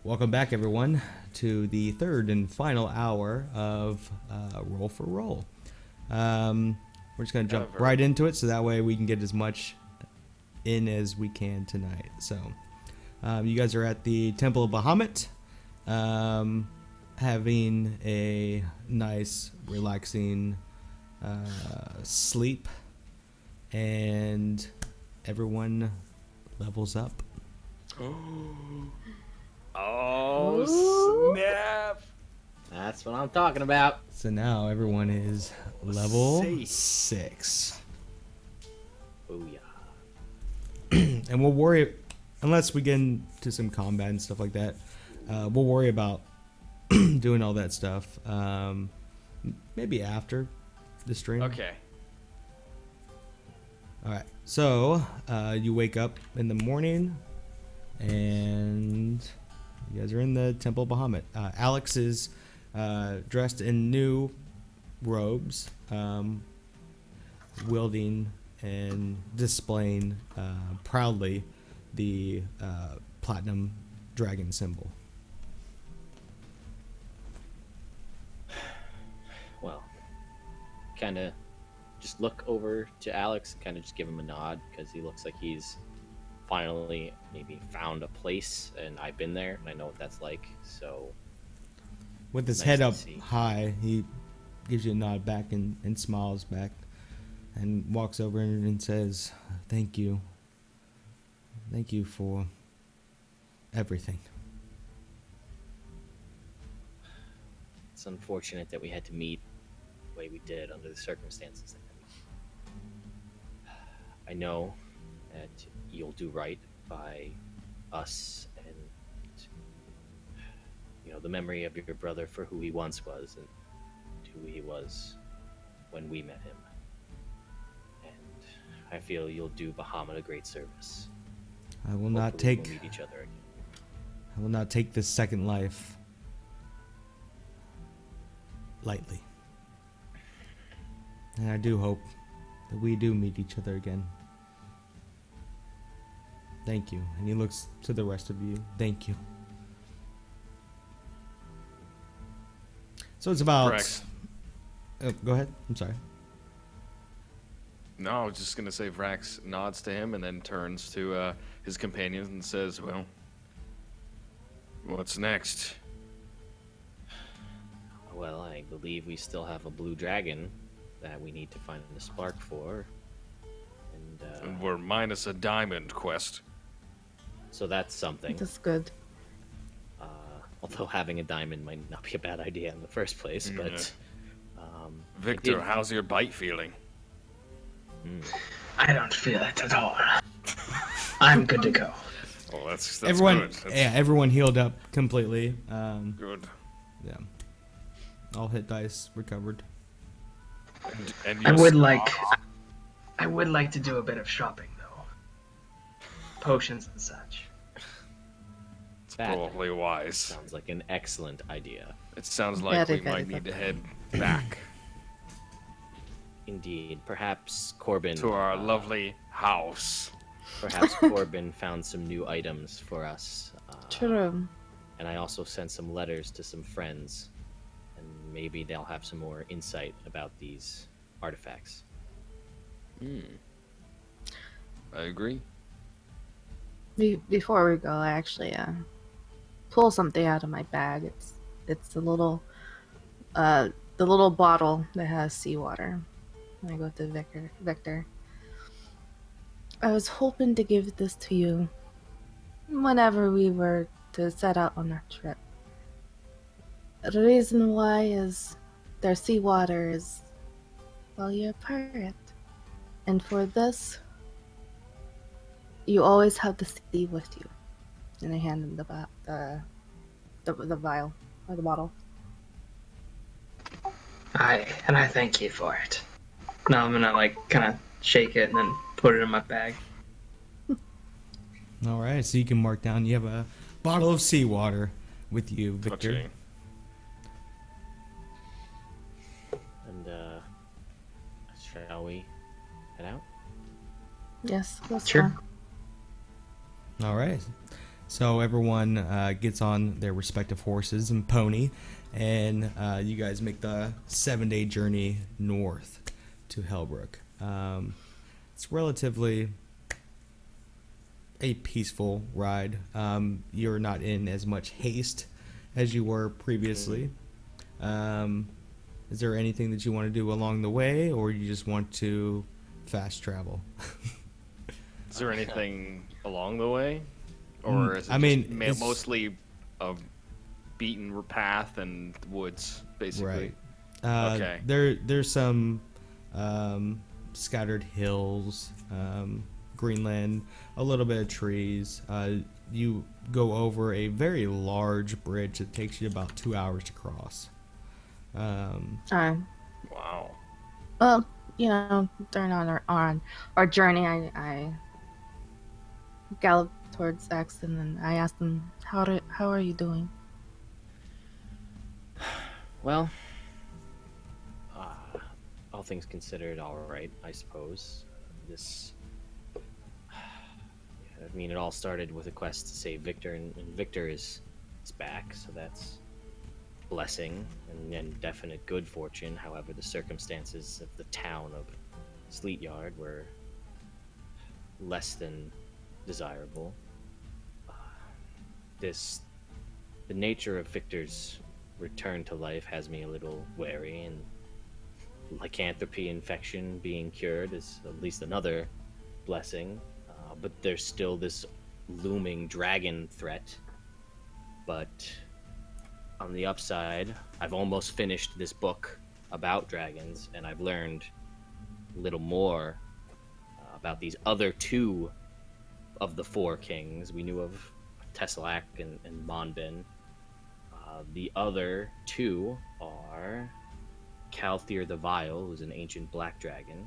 Welcome back, everyone, to the third and final hour of Roll for Roll. We're just going to jump right into it so that way we can get as much in as we can tonight. So, you guys are at the Temple of Bahamut, having a nice, relaxing sleep, and everyone levels up. Oh, snap! That's what I'm talking about. So now everyone is level 6. Booyah. And we'll worry, unless we get into some combat and stuff like that, we'll worry about doing all that stuff maybe after the stream. Okay. Alright, so you wake up in the morning and you guys are in the Temple of Bahamut. Alex is dressed in new robes, wielding and displaying proudly the platinum dragon symbol. Well, kind of just look over to Alex and kind of just give him a nod because he looks like he's finally maybe found a place, and I've been there and I know what that's like. So with his head up high, he gives you a nod back and smiles back and walks over and says, thank you for everything. It's unfortunate that we had to meet the way we did under the circumstances that I know that you'll do right by us and, you know, the memory of your brother for who he once was and who he was when we met him. And I feel you'll do Bahamut a great service. I will not take we'll meet each other again. I will not take this second life lightly. And I do hope that we do meet each other again. Thank you. And he looks to the rest of you. Thank you. So it's about... Vrax. Go ahead. I'm sorry. No, I was just going to say Vrax nods to him and then turns to his companions and says, well, what's next? Well, I believe we still have a blue dragon that we need to find a spark for. And we're minus a diamond quest. So that's something. That's good. Although having a diamond might not be a bad idea in the first place, but... Victor, how's your bite feeling? I don't feel it at all. I'm good to go. Well, that's everyone, good. Everyone healed up completely. Good. Yeah. All hit dice recovered. And I would like to do a bit of shopping though. Potions and such. It's probably wise. Sounds like an excellent idea. It sounds like we Very might need to head back Indeed. Perhaps Corbin... to our lovely house. Perhaps Corbin found some new items for us. True. And I also sent some letters to some friends. And maybe they'll have some more insight about these artifacts. I agree. Before we go, I actually pull something out of my bag. It's the little bottle that has seawater. And I go to Victor. I was hoping to give this to you whenever we were to set out on our trip. The reason why is their seawater is, well, you're a pirate. And for this, you always have the sea with you. And I hand him the vial, or the bottle. I thank you for it. Now I'm gonna kind of shake it and then put it in my bag. All right, so you can mark down. You have a bottle of seawater with you, Victor. Okay. And, shall we head out? Yes, that's Sure. fine. All right. So everyone gets on their respective horses and pony, and you guys make the 7-day journey north to Hellbrook. It's relatively a peaceful ride. You're not in as much haste as you were previously. Is there anything that you want to do along the way, or you just want to fast travel? Is there anything along the way? Or is it it's mostly a beaten path and woods, basically? Right. Okay. There's some scattered hills, Greenland, a little bit of trees. You go over a very large bridge that takes you about 2 hours to cross. Wow. Well, during our journey, I galloped towards Axton and I asked him, how are you doing? Well, all things considered, all right, I suppose. It all started with a quest to save Victor, and Victor is back, so that's blessing and definite good fortune. However, the circumstances of the town of Sleet Yard were less than desirable. The nature of Victor's return to life has me a little wary, and lycanthropy infection being cured is at least another blessing. But there's still this looming dragon threat. But on the upside, I've almost finished this book about dragons, and I've learned a little more about these other two of the four kings. We knew of Tesselac and Monbin. The other two are Calthier the Vile, who's an ancient black dragon.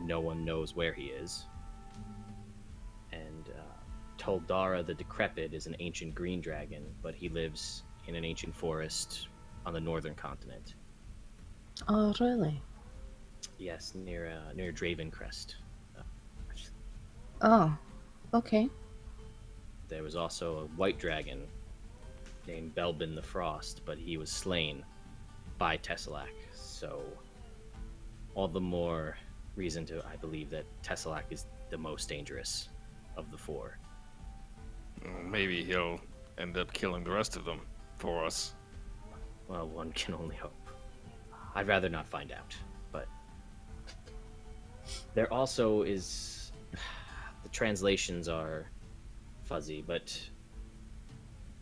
No one knows where he is. And Toldara the Decrepit is an ancient green dragon, but he lives in an ancient forest on the northern continent. Oh, really? Yes, near Dravencrest. Oh, okay. There was also a white dragon named Belbin the Frost, but he was slain by Tesselac. So, all the more reason to, I believe, that Tesselac is the most dangerous of the four. Maybe he'll end up killing the rest of them for us. Well, one can only hope. I'd rather not find out, but there also is... The translations are fuzzy, but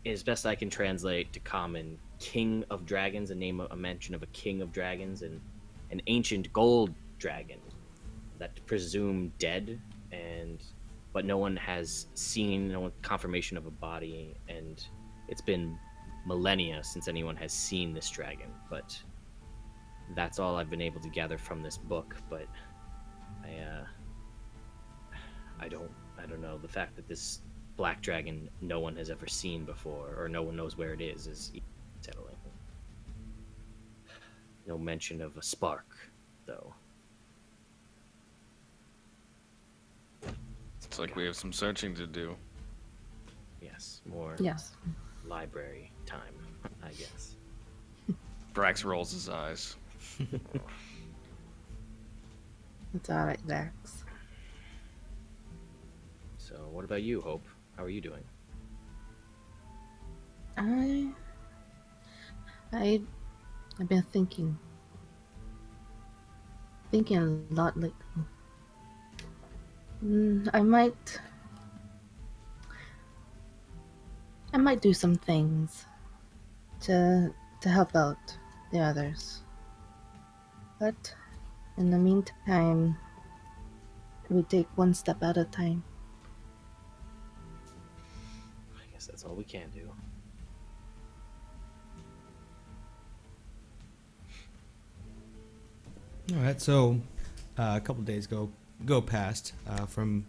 as best I can translate to common, King of Dragons, a mention of a King of Dragons, and an ancient gold dragon that presumed dead, but no one has seen, no confirmation of a body, and it's been millennia since anyone has seen this dragon. But that's all I've been able to gather from this book. But I don't know. The fact that this black dragon no one has ever seen before, or no one knows where it is settling. No mention of a spark, though. It's like we have some searching to do. Yes, more Yes. library time, I guess. Vrax rolls his eyes. It's alright, Vax. So, what about you, Hope? How are you doing? I've been thinking a lot lately. I might do some things to help out the others. But in the meantime, we take one step at a time. I guess that's all we can do. All right, so a couple days go past from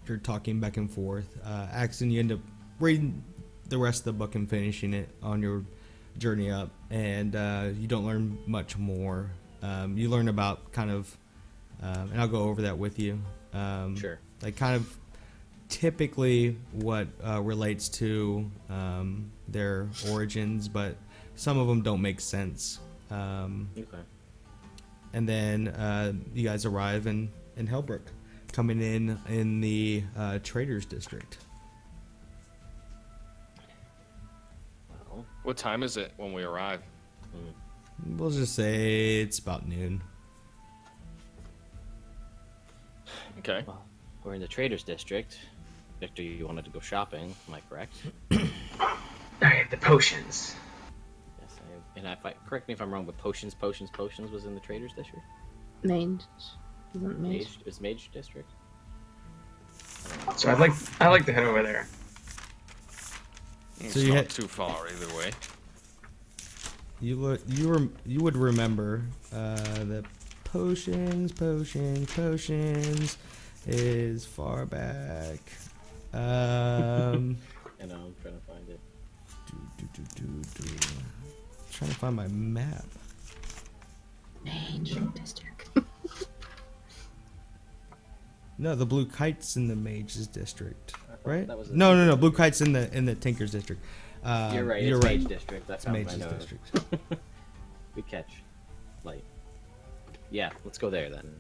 your talking back and forth. Axton, you end up reading the rest of the book and finishing it on your journey up, and you don't learn much more. You learn about kind of, and I'll go over that with you. Sure. Like kind of typically what relates to their origins, but some of them don't make sense. Okay. And then you guys arrive in Hellbrook, coming in the Traders District. Well, What time is it when we arrive? We'll just say it's about noon. Okay. well, we're in the Traders District. Victor, you wanted to go shopping, am I correct? I have the potions. Yes, and if I correct me if I'm wrong, but potions was in the Traders District. Mage. Isn't mage? Is Mage District? So I'd like to head over there. It's So you not hit- too far either way. You would remember that potions is far back. I know, I'm trying to find it. Trying to find my map. Mage district. No, the blue kite's in the Mage's District, right? that was the No. Blue kite's in the Tinker's District. You're right. You're It's right. Mage District. That's It's Mage's I know. District. Good catch. Light. Yeah, let's go there then.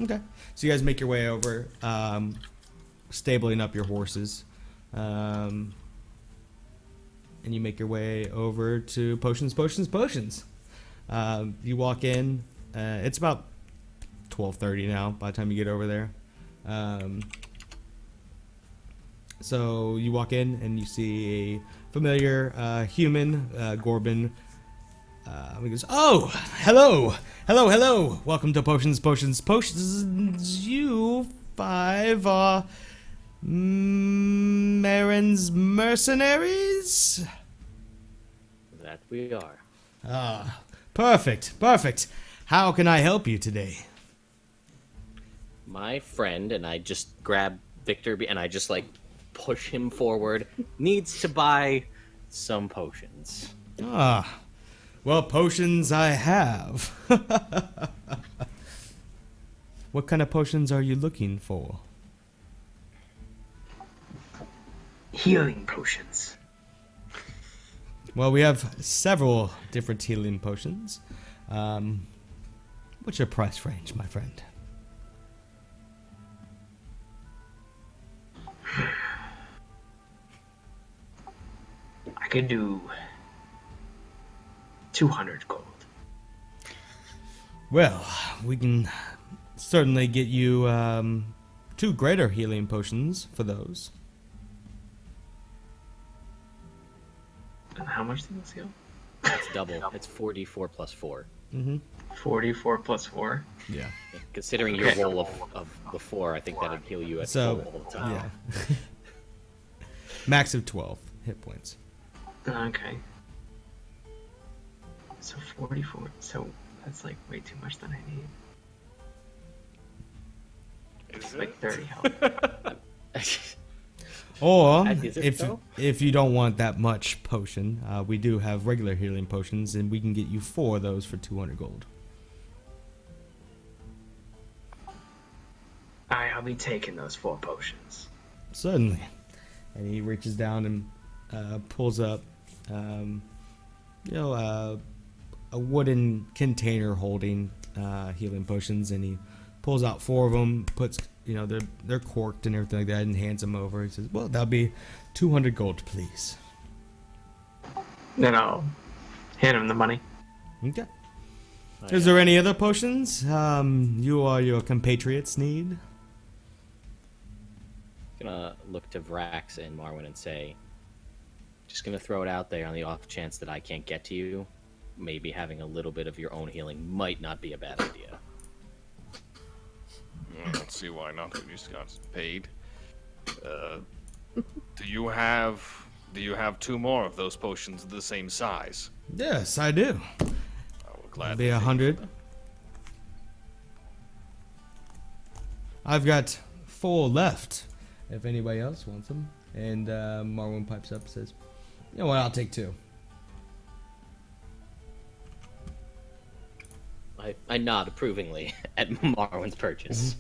Okay. So you guys make your way over, stabling up your horses, and you make your way over to potions. You walk in. It's about 12:30 now. By the time you get over there, so you walk in and you see a familiar human, Gorbin. He goes, "Oh, hello. Welcome to Potions. You 5 are Marin's mercenaries?" That we are. Ah, perfect. How can I help you today? My friend, and I just grab Victor and I just like push him forward, needs to buy some potions. Ah, well, potions I have. What kind of potions are you looking for? Healing potions. Well, we have several different healing potions. What's your price range, my friend? I could do 200 gold. Well, we can certainly get you 2 greater healing potions for those. And how much do those heal? It's double. It's 44 plus 4. 44 plus 4. Yeah. Considering your roll of before, I think that'd heal you at So, full all the time. yeah. Max of 12 hit points. Okay. So 44. So that's like way too much than I need. It's like 30 health. Or Is it though? if you don't want that much potion, we do have regular healing potions, and we can get you 4 of those for 200 gold. I'll be taking those 4 potions. Certainly. And he reaches down and pulls up, a wooden container holding healing potions, and he pulls out 4 of them, puts, they're corked and everything like that, and hands them over. He says, "Well, that'll be 200 gold, please." Then I'll hand him the money. Okay. Is there any other potions you or your compatriots need? Gonna look to Vrax and Marwin and say, just gonna throw it out there on the off chance that I can't get to you. Maybe having a little bit of your own healing might not be a bad idea. I don't see why not. We just got paid. Do you have 2 more of those potions of the same size? Yes, I do. I will That'll gladly be take 100. I've got 4 left. If anybody else wants them. And Marwin pipes up and says, "You know what? I'll take 2." I nod approvingly at Marwin's purchase.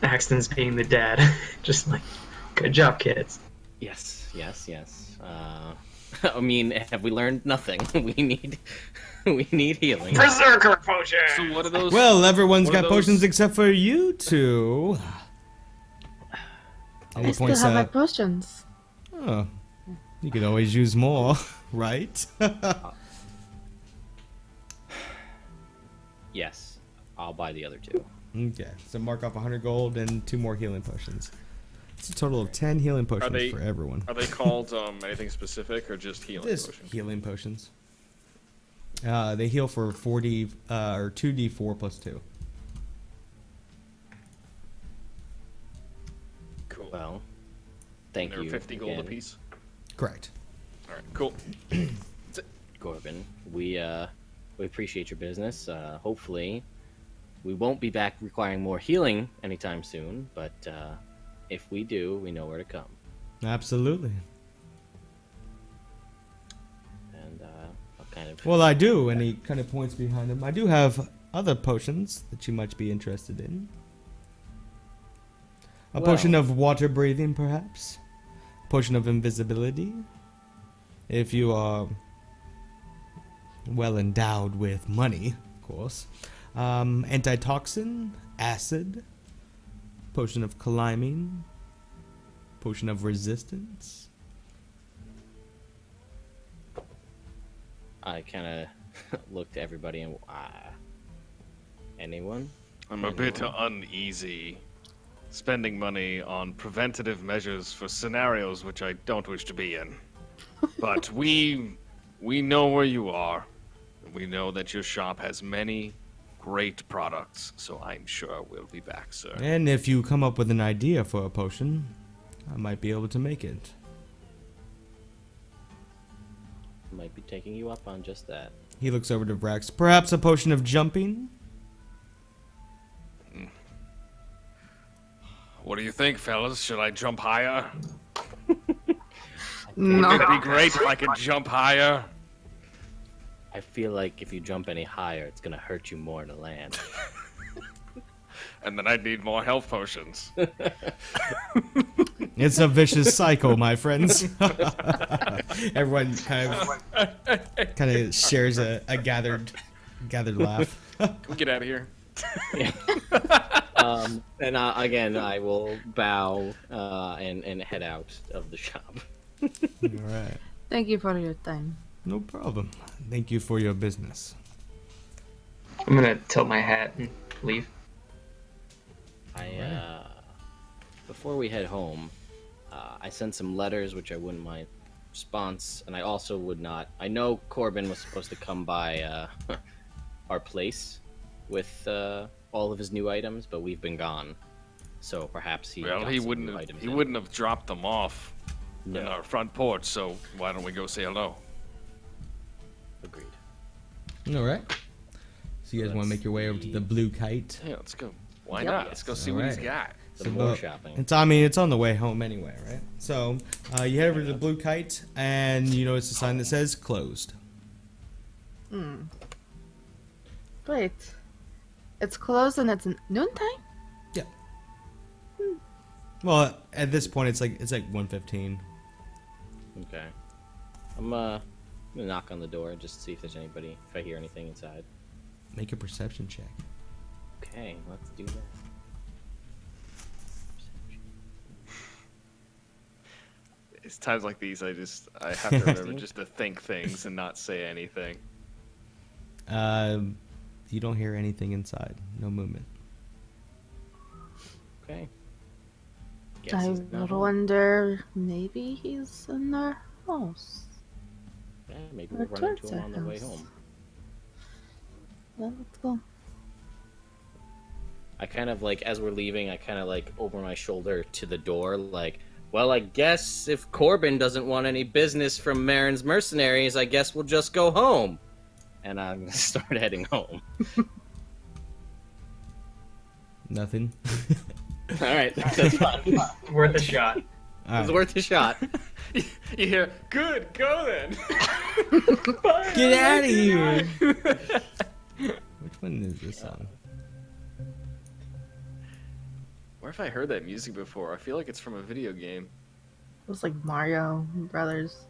Axton's being the dad. Just like, good job, kids. Yes. I mean, have we learned nothing? We need healing. Berserker potion! So what are those? Well, everyone's What are got those- potions except for you two. And I he still points have my out, potions. oh, you could always use more, right? Yes, I'll buy the other two. Okay, so mark off 100 gold and 2 more healing potions. It's a total of 10 healing potions they- for everyone. Are they called anything specific or just healing Just potions? healing potions. They heal for 40 or 2d4 plus 2. Cool. Well, thank They're you. 50 gold again, apiece. Correct. All right, cool. Corbin. We appreciate your business. Hopefully, we won't be back requiring more healing anytime soon. But if we do, we know where to come. Absolutely. And I'll kind of. Well, I do, and he kind of points behind him. I do have other potions that you might be interested in. A potion Well- of water breathing, perhaps. A potion of invisibility. If you are well endowed with money, of course. Antitoxin, acid, potion of climbing, potion of resistance. I kind of looked at everybody and anyone? I'm a bit uneasy spending money on preventative measures for scenarios which I don't wish to be in. But we know where you are. We know that your shop has many great products, so I'm sure we'll be back, sir. And if you come up with an idea for a potion, I might be able to make it. Might be taking you up on just that. He looks over to Vrax. Perhaps a potion of jumping? What do you think, fellas? Should I jump higher? No. Wouldn't it be great if I could jump higher? I feel like if you jump any higher, it's gonna hurt you more to land. And then I'd need more health potions. It's a vicious cycle, my friends. Everyone kind of shares a gathered laugh. Can we get out of here? And again, I will bow and head out of the shop. All right. Thank you for your time. No problem. Thank you for your business. I'm gonna tilt my hat and leave. Before we head home, I sent some letters which I wouldn't mind response, and I also would not. I know Corbin was supposed to come by our place with all of his new items, but we've been gone, so perhaps he. Well, got he some wouldn't new have, items he in. wouldn't have dropped them off in No. our front porch, so why don't we go say hello? Agreed. All right. So you guys want to Let's make your way over to the Blue Kite? Yeah, let's go. Why Yep. not? Let's go see what he's Alright. got. Some So more the- shopping. It's on the way home anyway, right? So you head over to the Blue Kite, and you notice a sign that says closed. Wait. It's closed and it's noontime? Well, at this point, it's like 1:15. Okay. I'm gonna knock on the door and just see if there's anybody. If I hear anything inside. Make a perception check. Okay, let's do that. It's times like these I have to remember just to think things and not say anything. You don't hear anything inside. No movement. Okay. Guess I he's not home. wonder, maybe he's in our house. Yeah, maybe Or we'll run into towards him our on the way house. home. Well, let's go. I kind of like, as we're leaving, I kind of like over my shoulder to the door, like, well, I guess if Corbin doesn't want any business from Marin's mercenaries, I guess we'll just go home. And I'm gonna start heading home. Nothing. All right, that's fine. Worth a shot. All It's right. worth a shot. You hear, good, go then. Get out of here! Which one is this on? Where have I heard that music before? I feel like it's from a video game. It was like Mario Brothers.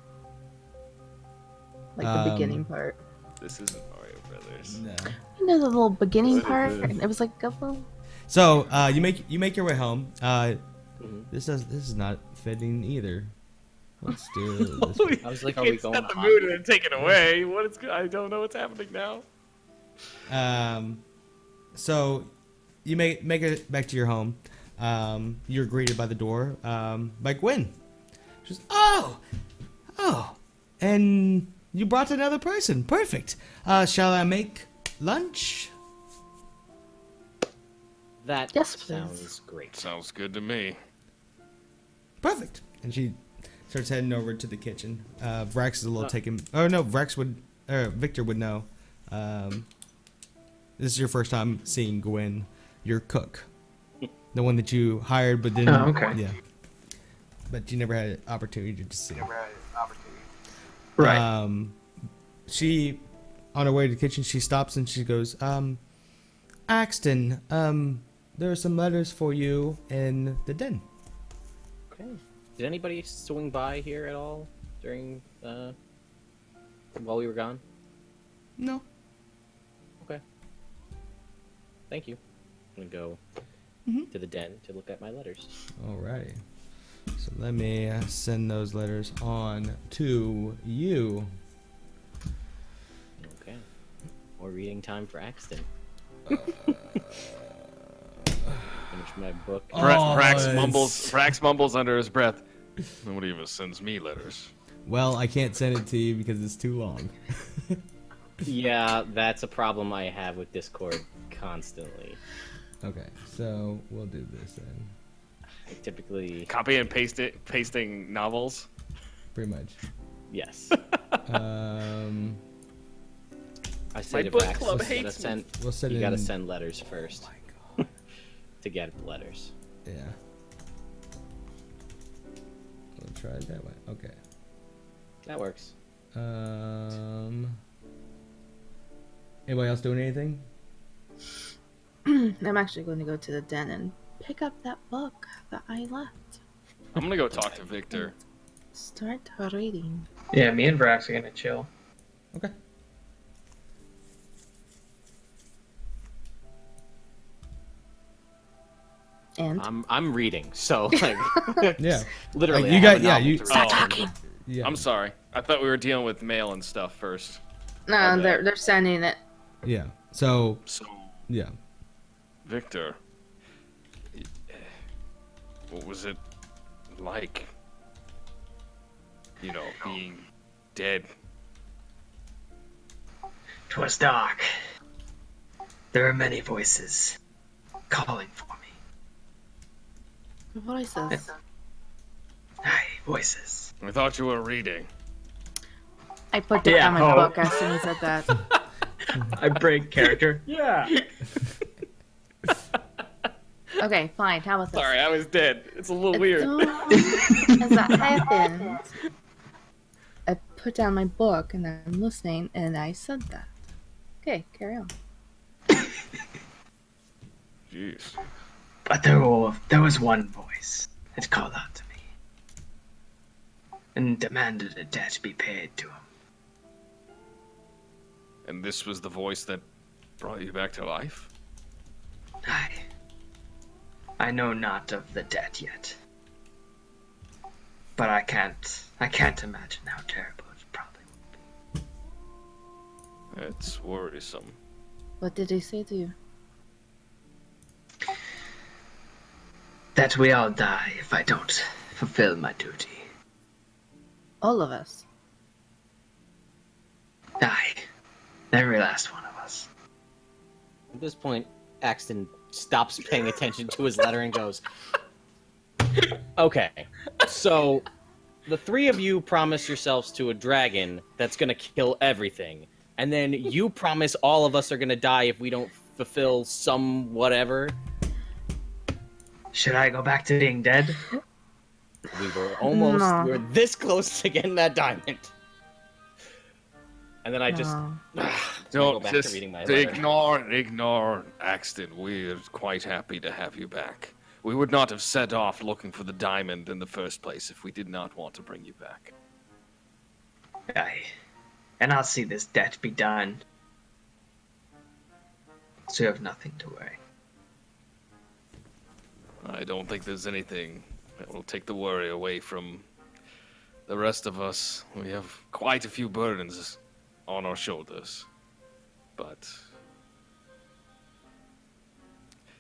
Like the beginning part. This isn't Mario Brothers. No. You know the little beginning What is part? this? It was like a little... So you make your way home. Mm-hmm. This is not fitting either. Let's do this. I was like, are we Can't going set the on? mood and then take it away. What is? I don't know what's happening now. So you make it back to your home. You're greeted by the door by Gwen. She's oh, and you brought another person. Perfect. Shall I make lunch? That Yes, please. sounds great. Sounds good to me. Perfect. And she starts heading over to the kitchen. Vrax is a little taken. Oh no, Victor would know. This is your first time seeing Gwen, your cook, the one that you hired, but didn't. Oh, okay. Yeah. But you never had an opportunity to see. Right. She, on her way to the kitchen, she stops and she goes, Axton, there are some letters for you in the den. Okay. Did anybody swing by here at all during while we were gone? No. Okay. Thank you. I'm gonna go to the den to look at my letters. Alrighty. So let me send those letters on to you. Okay. More reading time for Axton. Finish my book. Oh, Vrax mumbles under his breath. Nobody even sends me letters. Well, I can't send it to you because it's too long. Yeah, that's a problem I have with Discord constantly. Okay, so we'll do this then. I typically, Copy and pasting novels. Pretty much. yes. I say My to book Vrax, club you gotta hates me. send, We'll send you it gotta in- send letters first to get letters. Yeah. We'll try it that way. Okay. That works. Anybody else doing anything? I'm actually going to go to the den and pick up that book that I left. I'm gonna go talk to Victor. Start reading. Yeah, me and Vrax are gonna chill. Okay. And I'm reading, so like, Yeah. literally, Like, you I got- have a yeah, novel you- to stop read. talking. Yeah. I'm sorry. I thought we were dealing with mail and stuff first. No, Okay. they're sending it. Yeah. So, So, yeah. Victor, what was it like? You know, being dead. 'Twas dark. There were many voices calling for me. Voices. Aye, voices. I thought you were reading. I put Yeah, down my oh. book as soon as I said that. I break character. Yeah. Okay, fine. How about this? Sorry, I was dead. It's a little As weird. soon as that happened, I put down my book and I'm listening, and I said that. Okay, carry on. Jeez. But there was one voice that called out to me and demanded a debt be paid to him. And this was the voice that brought you back to life? Aye. I know not of the debt yet. But I can't imagine how terrible it probably would be. That's worrisome. What did he say to you? That we all die if I don't fulfill my duty. All of us. Aye. Every last one of us. At this point, Axton stops paying attention to his letter and goes, okay, so the three of you promise yourselves to a dragon that's gonna kill everything, and then you promise all of us are gonna die if we don't fulfill some whatever. Should I go back to being dead? We were almost, No. we were this close to getting that diamond. And then I just, No. go Don't back to just reading my letter. ignore Axton. We're quite happy to have you back. We would not have set off looking for the diamond in the first place if we did not want to bring you back. Aye. And I'll see this debt be done. So you have nothing to worry. I don't think there's anything that will take the worry away from the rest of us. We have quite a few burdens on our shoulders. But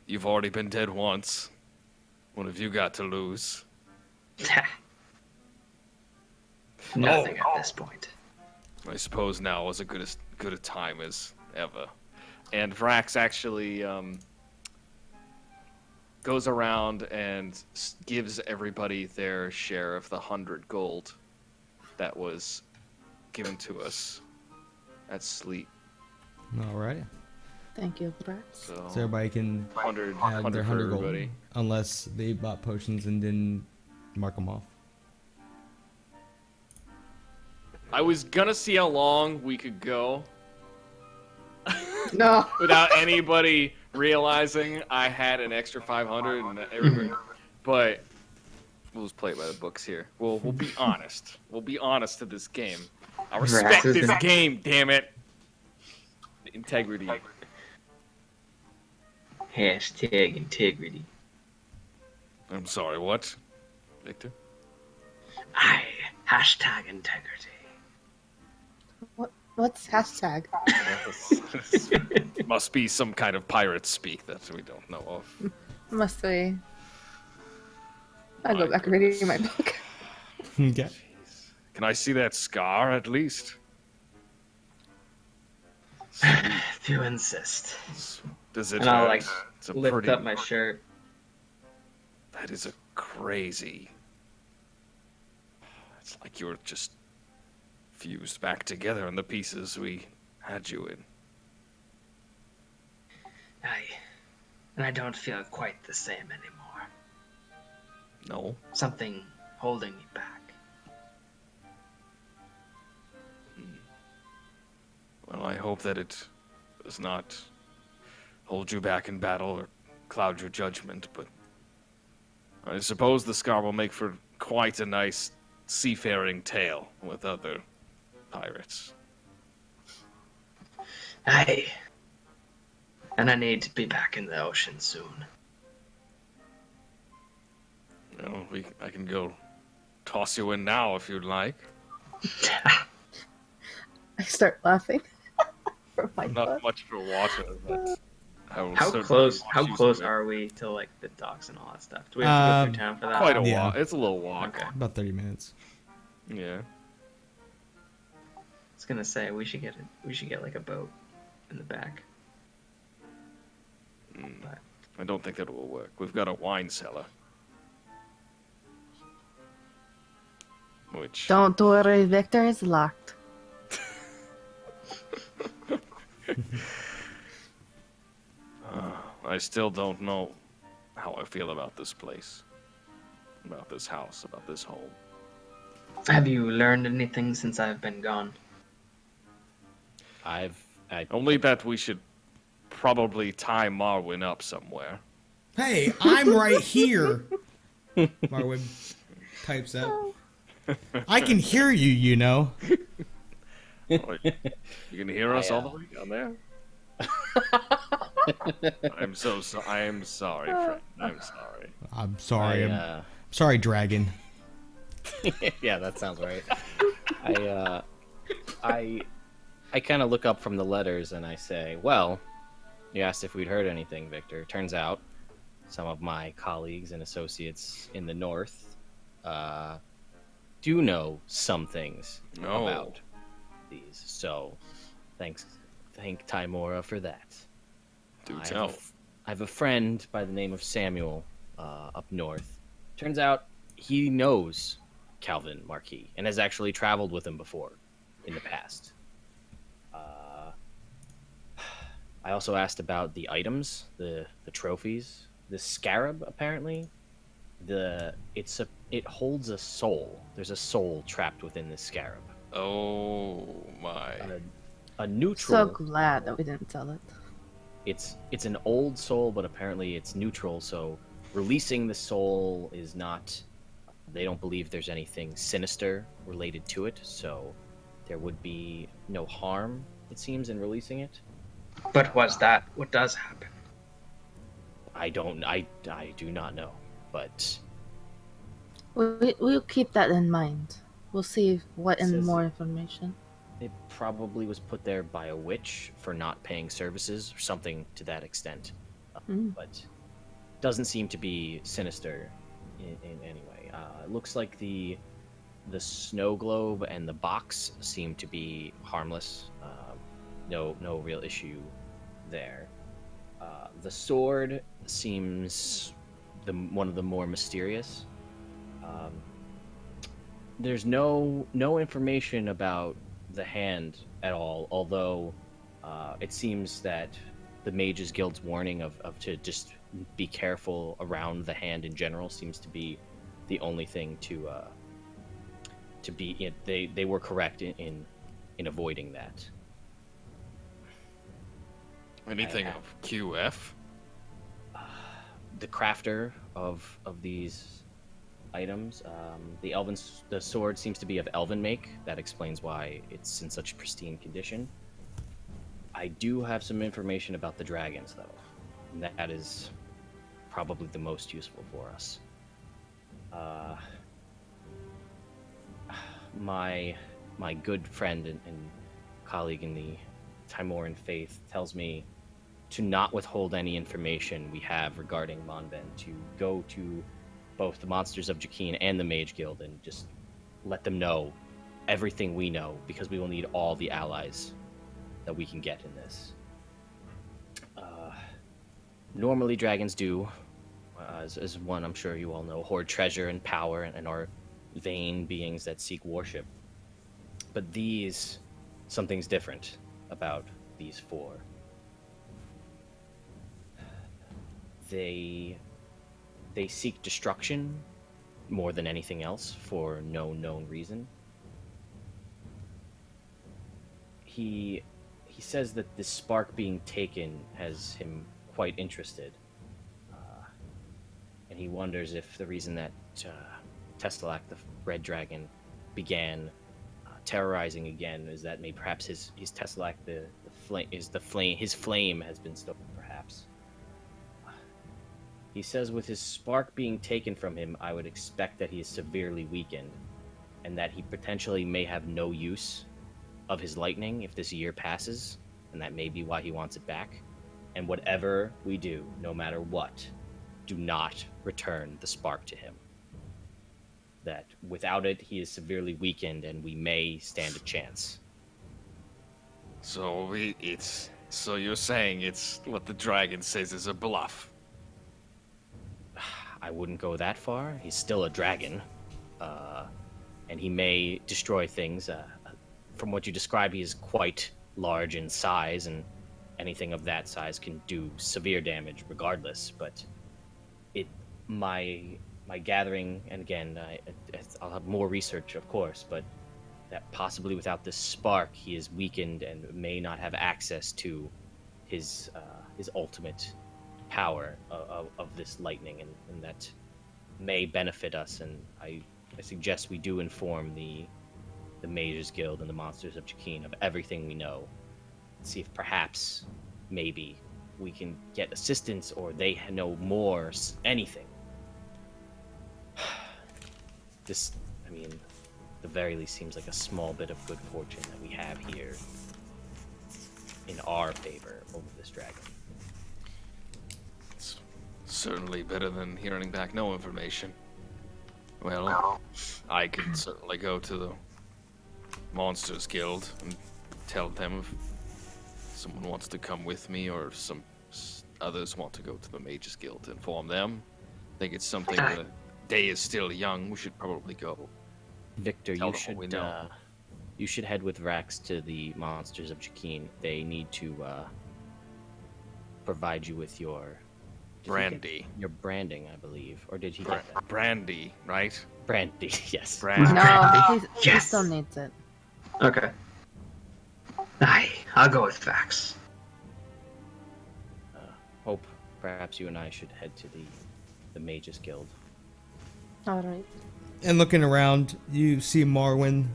you've already been dead once. What have you got to lose? Nothing at this point. I suppose now is as good a time as ever. And Vrax actually goes around and gives everybody their share of the 100 gold that was given to us at Sleep. All right. Thank you, Vrax. So Everybody can 100, add 100 their for 100 gold, everybody. unless they bought potions and didn't mark them off. I was gonna see how long we could go No. without anybody realizing I had an extra 500 and everybody, but we'll just play it by the books here. We'll be honest. We'll be honest to this game. I respect Vrax is this in- game, damn it. Integrity. Hashtag integrity. I'm sorry, what? Victor? Aye. Hashtag integrity. What's hashtag? Must be some kind of pirate speak that we don't know of. Must be. I'll My go back goodness. reading my book. Okay. Can I see that scar at least? If you insist. Does it And I'll, hurt? like, It's a Lift pretty... up my shirt. That is a crazy... It's like you were just fused back together in the pieces we had you in. Aye. And I don't feel quite the same anymore. No? Something holding me back. Well, I hope that it does not hold you back in battle or cloud your judgment, but I suppose the scar will make for quite a nice seafaring tale with other pirates. Aye. And I need to be back in the ocean soon. Well, I can go toss you in now if you'd like. I start laughing. From my Not book. much for water, but I will How certainly close? watch How you close swim. are we to like the docks and all that stuff? Do we have to go through town for that? Quite a Yeah. walk. It's a little walk. Okay. About 30 minutes. Yeah. I was gonna say we should get like a boat in the back. But I don't think that will work. We've got a wine cellar. Which Don't worry, Victor is locked. I still don't know how I feel about this place. About this house, about this home. have you learned anything since I've been gone? I Only that we should probably tie Marwin up somewhere. Hey, I'm right here. Marwin types out. I can hear you, you know. Oh, you can hear us all the I, way down there? I am sorry, friend. I'm sorry. I'm sorry. I'm I, sorry, dragon. yeah, that sounds right. I kind of look up from the letters and I say, well, you asked if we'd heard anything, Victor. Turns out some of my colleagues and associates in the north do know some things No. about these. So thank Timora for that. Do I tell. have a friend by the name of Samuel up north. Turns out he knows Calvin Marquis and has actually traveled with him before in the past. I also asked about the items, the trophies. The scarab, apparently, it holds a soul. There's a soul trapped within this scarab. Oh my. A neutral. So glad that we didn't sell it. It's an old soul, but apparently it's neutral, so releasing the soul is not. They don't believe there's anything sinister related to it, so there would be no harm, it seems, in releasing it. But what does happen? I do not know, but We'll keep that in mind. We'll see what and Says- more information. it probably was put there by a witch for not paying services or something to that extent. But doesn't seem to be sinister in any way. It looks like the snow globe and the box seem to be harmless. No real issue there. The sword seems one of the more mysterious. There's no information about the hand at all, although it seems that the Mages Guild's warning of to just be careful around the hand in general seems to be the only thing to be. They were correct in avoiding that. Anything of QF? The crafter of these items, the sword seems to be of elven make. That explains why it's in such pristine condition. I do have some information about the dragons, though, and that is probably the most useful for us. My good friend and colleague in the Timoran faith tells me to not withhold any information we have regarding Monben, to go to both the Monsters of Jakeen and the Mage Guild and just let them know everything we know, because we will need all the allies that we can get in this. Normally dragons do, as one I'm sure you all know, hoard treasure and power and are vain beings that seek worship. But something's different about these four. They seek destruction more than anything else for no known reason. He says that this spark being taken has him quite interested, and he wonders if the reason that Tesselak, the red dragon, began terrorizing again is that maybe perhaps his Tesselak, his flame has been stolen, perhaps. He says with his spark being taken from him, I would expect that he is severely weakened, and that he potentially may have no use of his lightning if this year passes, and that may be why he wants it back. And whatever we do, no matter what, do not return the spark to him. That without it, he is severely weakened, and we may stand a chance. So you're saying it's what the dragon says is a bluff? I wouldn't go that far. He's still a dragon, and he may destroy things. From what you describe, he is quite large in size, and anything of that size can do severe damage regardless. But my gathering, and again, I'll have more research, of course, but that possibly without this spark, he is weakened and may not have access to his ultimate power of this lightning, and that may benefit us. And I suggest we do inform the Mages Guild and the Monsters of Jakeen of everything we know, and see if perhaps maybe we can get assistance, or they know more, anything. This, I mean, the very least seems like a small bit of good fortune that we have here in our favor over this dragon. It's certainly better than hearing back no information. Well, I could certainly go to the Monsters Guild and tell them if someone wants to come with me, or if some others want to go to the Mages Guild to inform them. I think it's something the day is still young. We should probably go. Victor, Tell them what we know. You should head with Vrax to the Monsters of Jakeen. They need to provide you with your Brandy. Your branding, I believe, or did he get that? Brandy, right? Brandy, yes. Brandy. No, he Yes. still needs it. Okay. I'll go with Vax. Hope perhaps you and I should head to the the Mages Guild. All right. And looking around, you see Marwin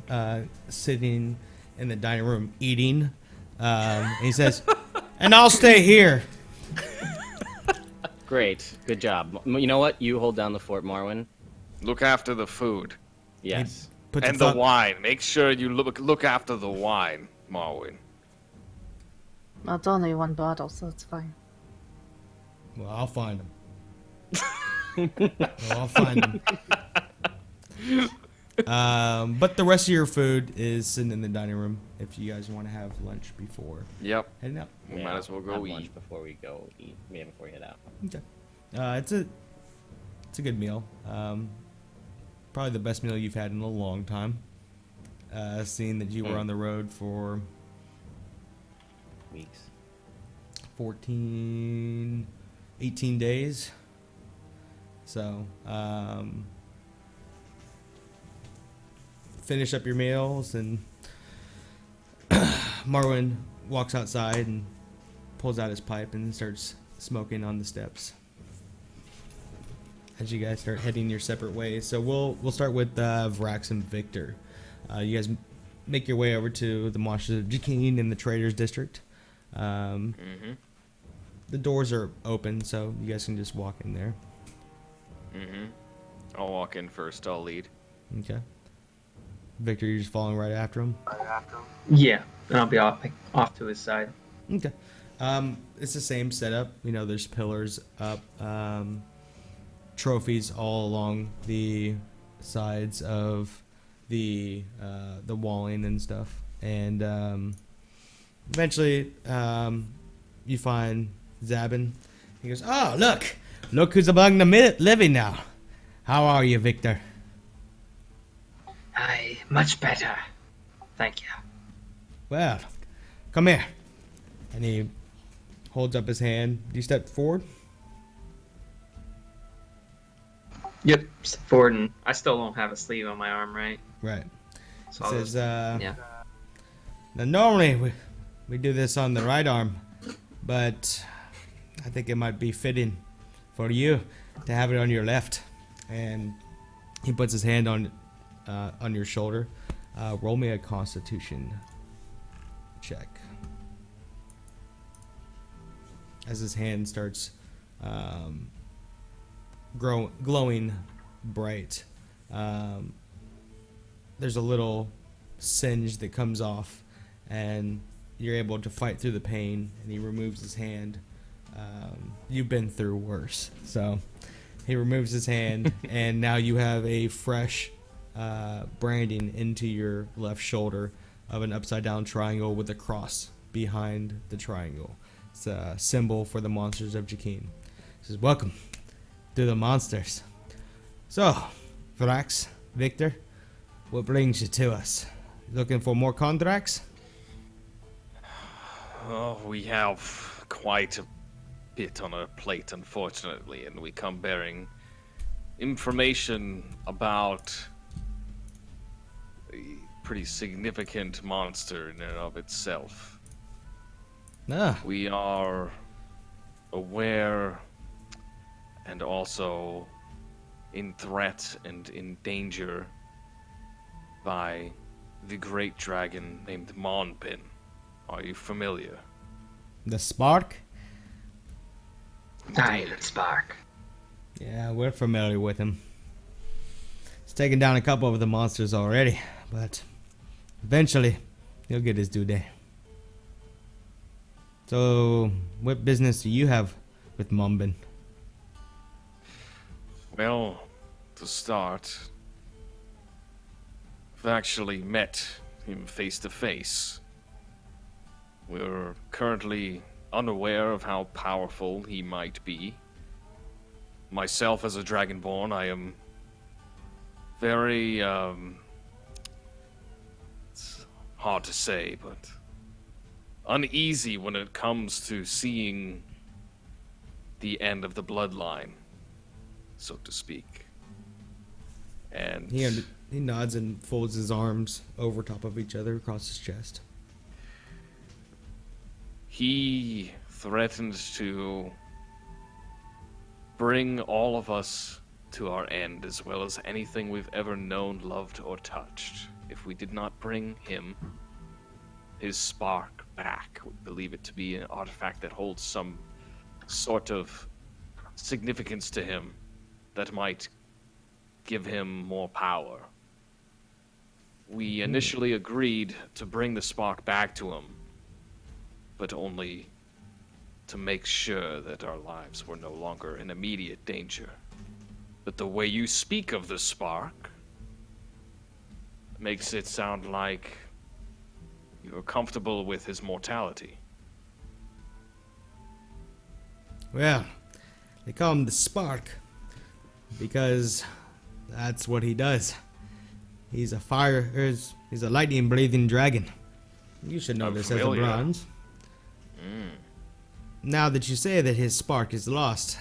sitting in the dining room eating. And he says, "And I'll stay here." Great, good job. You know what? You hold down the fort, Marwin. Look after the food Yes. Puts and a the thumb- wine. Make sure you look after the wine, Marwin. Well, it's only one bottle, so it's fine. Well, I'll find him. I'll find him. But the rest of your food is sitting in the dining room if you guys want to have lunch before Yep. heading out. We might as well go have eat. lunch before we go eat. Yeah, before we head out. Okay. It's a good meal. Probably the best meal you've had in a long time. Seeing that you were on the road for Weeks. 18 days. So, finish up your meals, and Marwin walks outside and pulls out his pipe and starts smoking on the steps. As you guys start heading your separate ways, so we'll start with Vrax and Victor. You guys make your way over to the Monsters of Jakeen in the Traders District. Mm-hmm. The doors are open, so you guys can just walk in there. Mm-hmm. I'll walk in first. I'll lead. Okay. Victor, you're just following right after him? Yeah, and I'll be off to his side. Okay. It's the same setup. You know, there's pillars up, trophies all along the sides of the walling and stuff. And eventually, you find Zabin. He goes, "Oh, look who's among the living now. How are you, Victor?" Aye, much better. Thank you. "Well, come here." And he holds up his hand. Do you step forward? Yep, step forward, and I still don't have a sleeve on my arm, right? Right. So He I'll says, just- yeah. "Now normally we do this on the right arm, but I think it might be fitting for you to have it on your left." And he puts his hand on your shoulder. Roll me a Constitution check. As his hand starts glowing bright, there's a little singe that comes off, and you're able to fight through the pain. And he removes his hand. You've been through worse, so he removes his hand, and now you have a fresh branding into your left shoulder of an upside down triangle with a cross behind the triangle. It's a symbol for the Monsters of Jakeen. He says, "Welcome to the monsters. So, Vrax, Victor, what brings you to us? Looking for more contracts?" Oh, we have quite a bit on our plate, unfortunately, and we come bearing information about a pretty significant monster in and of itself. Ah, We are aware and also in threat and in danger by the great dragon named Monpin. Are you familiar? the Spark? Aye, that spark. Yeah, we're familiar with him. He's taken down a couple of the monsters already, but eventually he'll get his due day. So, what business do you have with Mumbin? Well, to start, I've actually met him face to face. We're currently unaware of how powerful he might be. Myself, as a Dragonborn, I am very, it's hard to say, but uneasy when it comes to seeing the end of the bloodline, so to speak. And He nods and folds his arms over top of each other across his chest. he threatened to bring all of us to our end, as well as anything we've ever known, loved, or touched. If we did not bring him his spark back, we believe it to be an artifact that holds some sort of significance to him that might give him more power. We initially agreed to bring the spark back to him, but only to make sure that our lives were no longer in immediate danger. But the way you speak of the spark makes it sound like you're comfortable with his mortality. Well, they call him the Spark because that's what he does. He's he's a lightning-breathing dragon. You should know I'm this as a familiar. bronze. Now that you say that his spark is lost,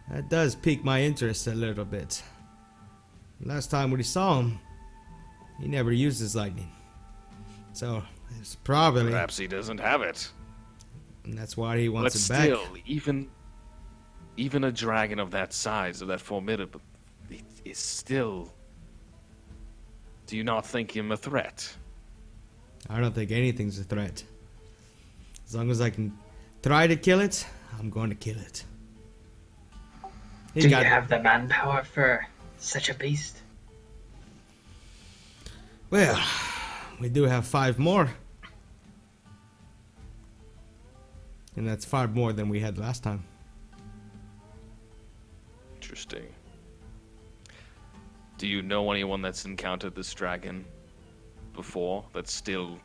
that does pique my interest a little bit. Last time we saw him, he never used his lightning. So, it's probably... Perhaps he doesn't have it. And that's why he But wants it back. still, even a dragon of that size, of that formidable, it is still... Do you not think him a threat? I don't think anything's a threat. As long as I can try to kill it, I'm going to kill it. He Do you got- have the manpower for such a beast? Well, we do have 5 more. And that's 5 more than we had last time. Interesting. Do you know anyone that's encountered this dragon before that's still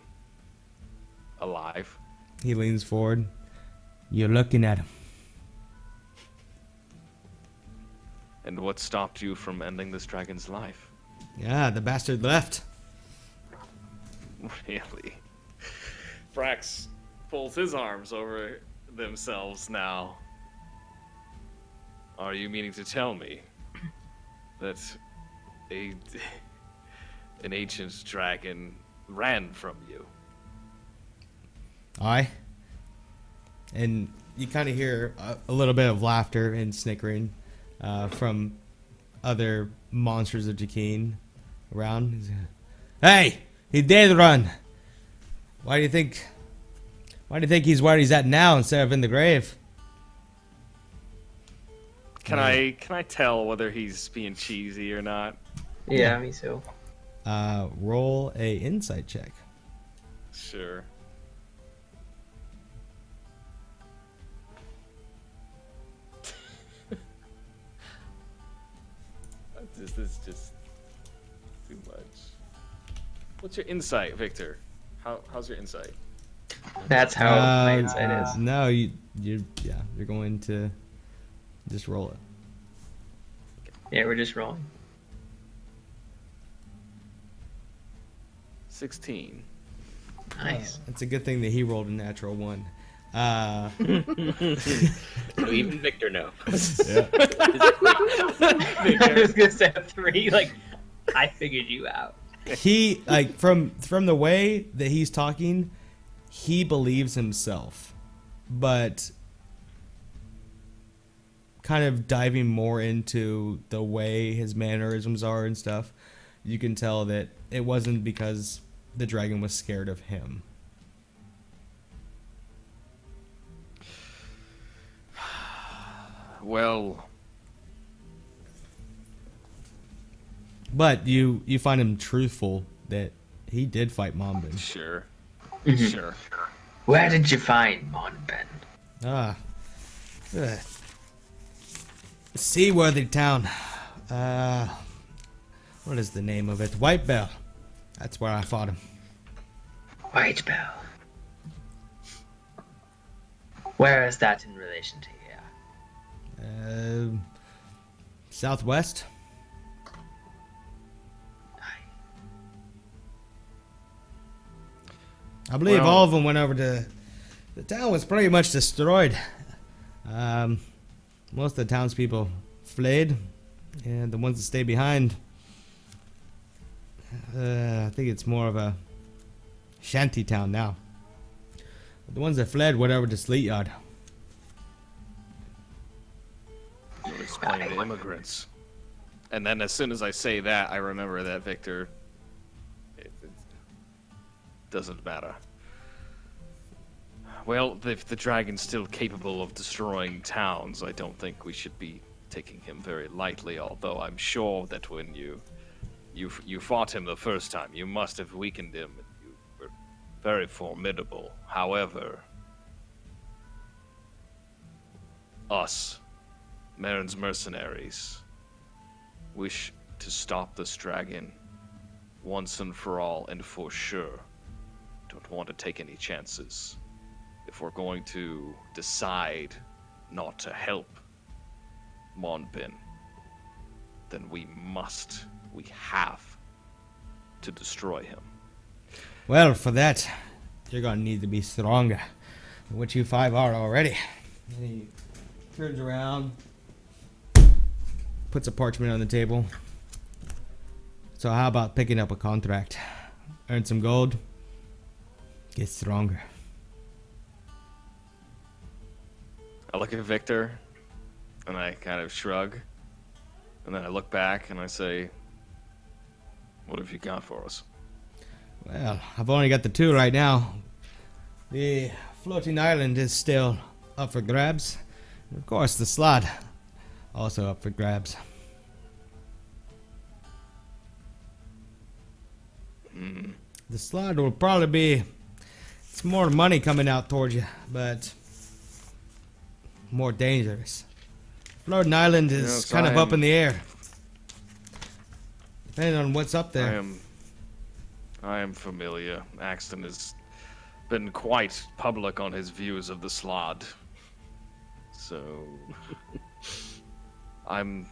alive? He leans forward. You're looking at him. And what stopped you from ending this dragon's life? Yeah, the bastard left. Really? Vrax pulls his arms over themselves now. Are you meaning to tell me that an ancient dragon ran from you? Aye. And you kind of hear a little bit of laughter and snickering from other monsters of Jakeen around. He's, hey, he did run. Why do you think he's where he's at now instead of in the grave? Can I tell whether he's being cheesy or not? Yeah, me too. Roll a insight check. Sure. This is just too much. What's your insight, Victor? How's your insight? That's how my insight is. No, you're going to just roll it. Yeah, we're just rolling. 16. Nice. It's a good thing that he rolled a natural 1. So even Victor knows. I was gonna say a 3. Like, I figured you out. He like from the way that he's talking, he believes himself, but kind of diving more into the way his mannerisms are and stuff, you can tell that it wasn't because the dragon was scared of him. Well, But you find him truthful that he did fight Mombin. sure. Mhm. Sure. Where did you find Monben? Ah. Seaworthy town. What is the name of it? White Bell. That's where I fought him. White Bell. Where is that in relation to here? Southwest. I believe Well- all of them went over to... The town was pretty much destroyed. Most of the townspeople fled, and the ones that stayed behind, I think it's more of a shanty town now. But the ones that fled went over to Sleet Yard. explain to immigrants. And then as soon as I say that, I remember that Victor. It doesn't matter. Well, if the dragon's still capable of destroying towns, I don't think we should be taking him very lightly. Although I'm sure that when you fought him the first time, you must have weakened him. And you were very formidable. However, us, Marin's mercenaries, wish to stop this dragon once and for all, and for sure don't want to take any chances. If we're going to decide not to help Monbin, then we have to destroy him. Well, for that, you're gonna need to be stronger than what you 5 are already. And he turns around, puts a parchment on the table. So how about picking up a contract? Earn some gold, get stronger. I look at Victor, and I kind of shrug, and then I look back and I say, what have you got for us? Well, I've only got the 2 right now. The floating island is still up for grabs. And of course, the slot also up for grabs. The slot will probably be, it's more money coming out towards you, but more dangerous. Floating island is Yes, kind of up in the air. Depending on what's up there. I am familiar. Axton has been quite public on his views of the slot. So I'm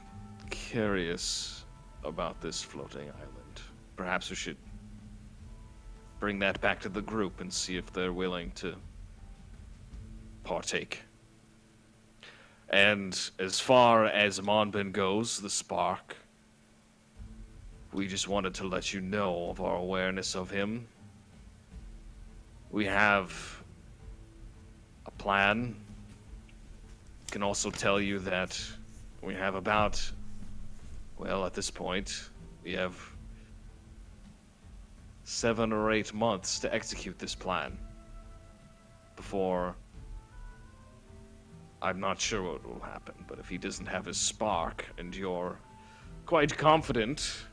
curious about this floating island. Perhaps we should bring that back to the group and see if they're willing to partake. And as far as Monbin goes, the spark, we just wanted to let you know of our awareness of him. We have a plan. Can also tell you that we have about, well, at this point, we have 7 or 8 months to execute this plan before, I'm not sure what will happen, but if he doesn't have his spark and you're quite confident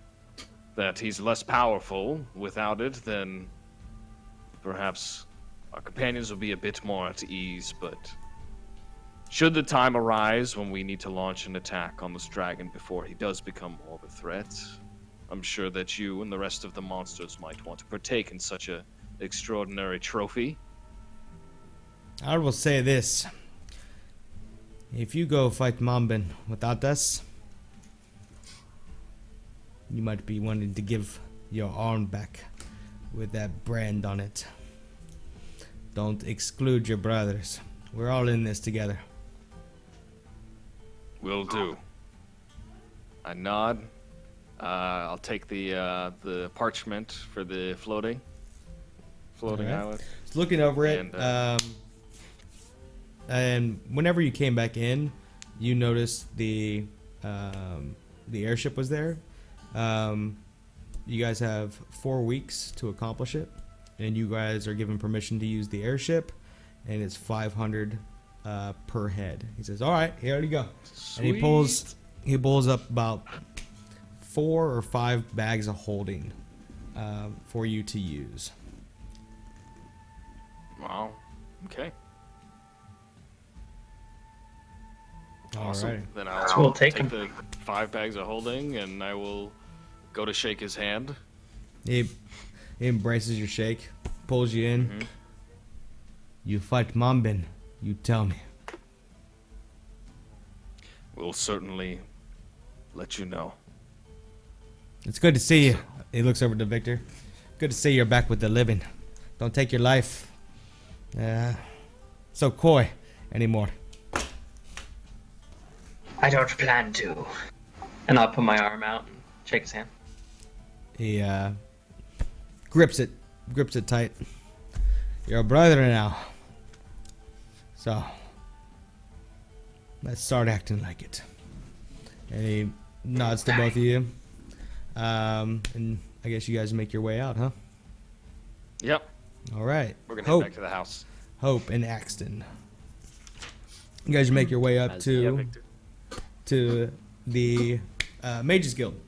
that he's less powerful without it, then perhaps our companions will be a bit more at ease. But should the time arise when we need to launch an attack on this dragon before he does become more of a threat, I'm sure that you and the rest of the monsters might want to partake in such a extraordinary trophy. I will say this. If you go fight Monbin without us, you might be wanting to give your arm back with that brand on it. Don't exclude your brothers. We're all in this together. Will do. I nod. I'll take the parchment for the floating Alright. island. Just looking over it, and whenever you came back in, you noticed the airship was there. You guys have 4 weeks to accomplish it, and you guys are given permission to use the airship, and it's 500 per head. He says, "All right, here you go," and he pulls up about 4 or 5 bags of holding for you to use. Wow. Okay. Awesome. Awesome. Then I'll So we'll take take the 5 bags of holding, and I will go to shake his hand. He embraces your shake, pulls you in. Mhm. You fight Monbin, you tell me. We'll certainly let you know. It's good to see you. He looks over to Victor. Good to see you're back with the living. Don't take your life so coy anymore. I don't plan to. And I'll put my arm out and shake his hand. He grips it tight. You're a brother now. So let's start acting like it. And he nods to both of you. And I guess you guys make your way out, huh? Yep. All right. We're gonna head back to the house. Hope and Axton. You guys make your way up As- Yeah, to Victor. the Mages Guild.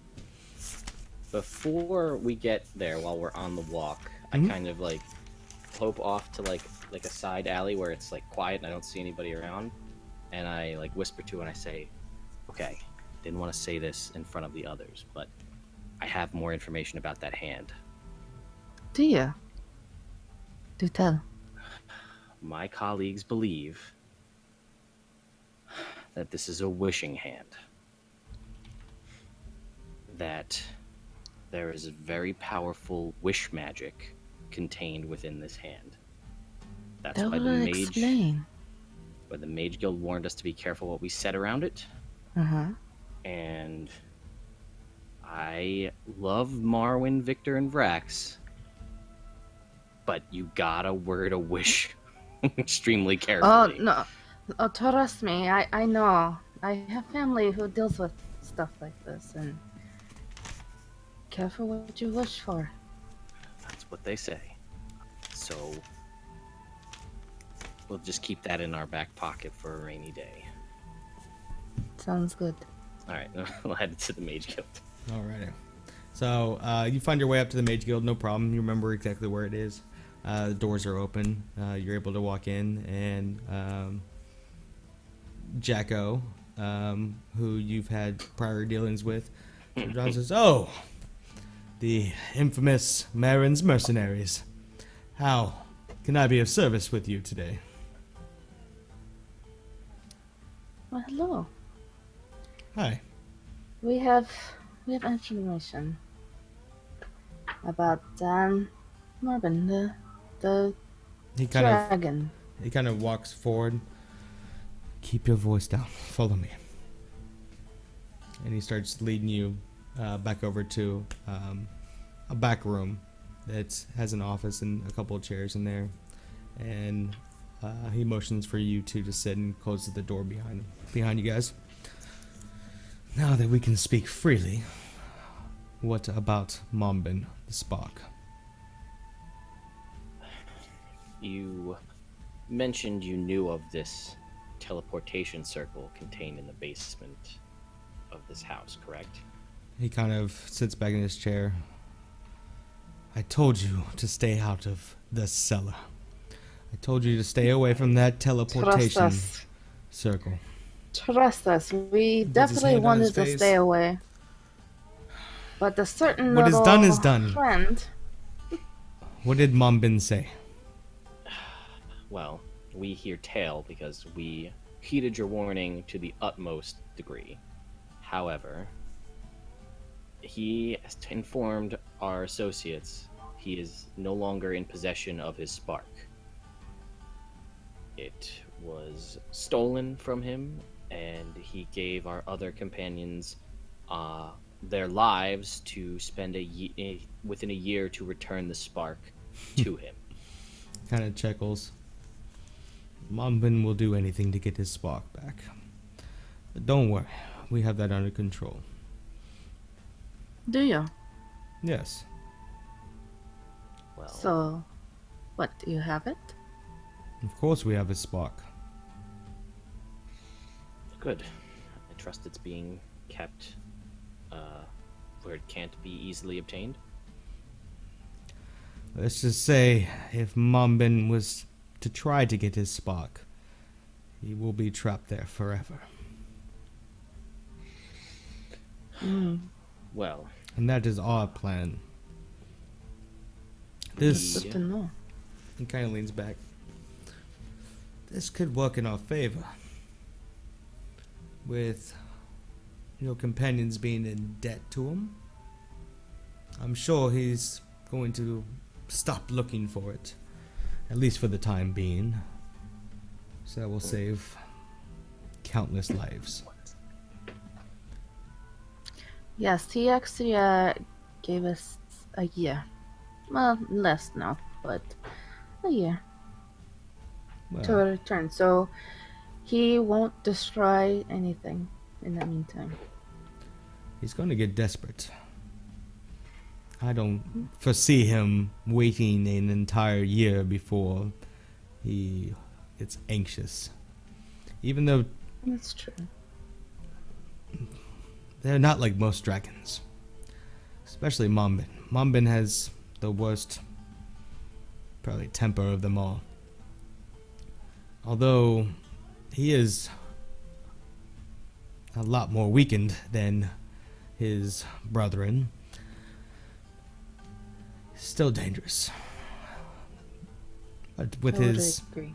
Before we get there, while we're on the walk, I kind of like hope off to like a side alley where it's like quiet and I don't see anybody around, and I like whisper to her and I say, "Okay, didn't want to say this in front of the others, but I have more information about that hand. Do you? Do tell. My colleagues believe that this is a wishing hand. That there is a very powerful wish magic contained within this hand. That's That why the will mage, explain. why the Mage Guild warned us to be careful what we said around it. Uh-huh. And I love Marwin, Victor, and Vrax, but you gotta word a wish extremely Oh, carefully. no. Oh, trust me. I know. I have family who deals with stuff like this, and careful what you wish for. That's what they say. So we'll just keep that in our back pocket for a rainy day. Sounds good. All right, we'll head to the Mage Guild. Alrighty. So you find your way up to the Mage Guild, no problem. You remember exactly where it is. The doors are open. You're able to walk in, and Jacko, who you've had prior dealings with, John says, "Oh, the infamous Marin's mercenaries. How can I be of service with you today?" Well, hello. Hi. We have information about Marvin, the He kind of dragon. walks forward. "Keep your voice down. Follow me." And he starts leading you back over to a back room that has an office and a couple of chairs in there. And he motions for you two to sit and closes the door behind you guys. "Now that we can speak freely, what about Mombin, the Spark?" You mentioned you knew of this teleportation circle contained in the basement of this house, correct? He kind of sits back in his chair. "I told you to stay out of the cellar. I told you to stay away from that Trust teleportation us. circle." Trust us. We Puts his definitely hand on his wanted to face. stay away. But a certain What is little done is done. friend. What did Mombin say? Well, we hear tale because we heeded your warning to the utmost degree. However, he has informed our associates he is no longer in possession of his spark. It was stolen from him, and he gave our other companions their lives to spend within a year to return the spark to him. Kind of chuckles. "Mombin will do anything to get his spark back. But don't worry, we have that under control." Do you? "Yes." Well, So, what, do you have it? Of course we have his spark. good. I trust it's being kept where it can't be easily obtained. Let's just say, if Mombin was to try to get his spark, he will be trapped there forever. Well, And that is our plan. That's This, good to know. he kind of leans back. This could work in our favor. With your companions being in debt to him, I'm sure he's going to stop looking for it. At least for the time being. So that will save countless lives. Yes, he actually gave us a year. Well, less now, but a year to Well, return. So he won't destroy anything in the meantime. he's going to get desperate. I don't foresee him waiting an entire year before he gets anxious. Even though That's true. they're not like most dragons. Especially Mombin. Mombin has the worst, probably, temper of them all. Although he is a lot more weakened than his brethren, still dangerous. But with I would his agree.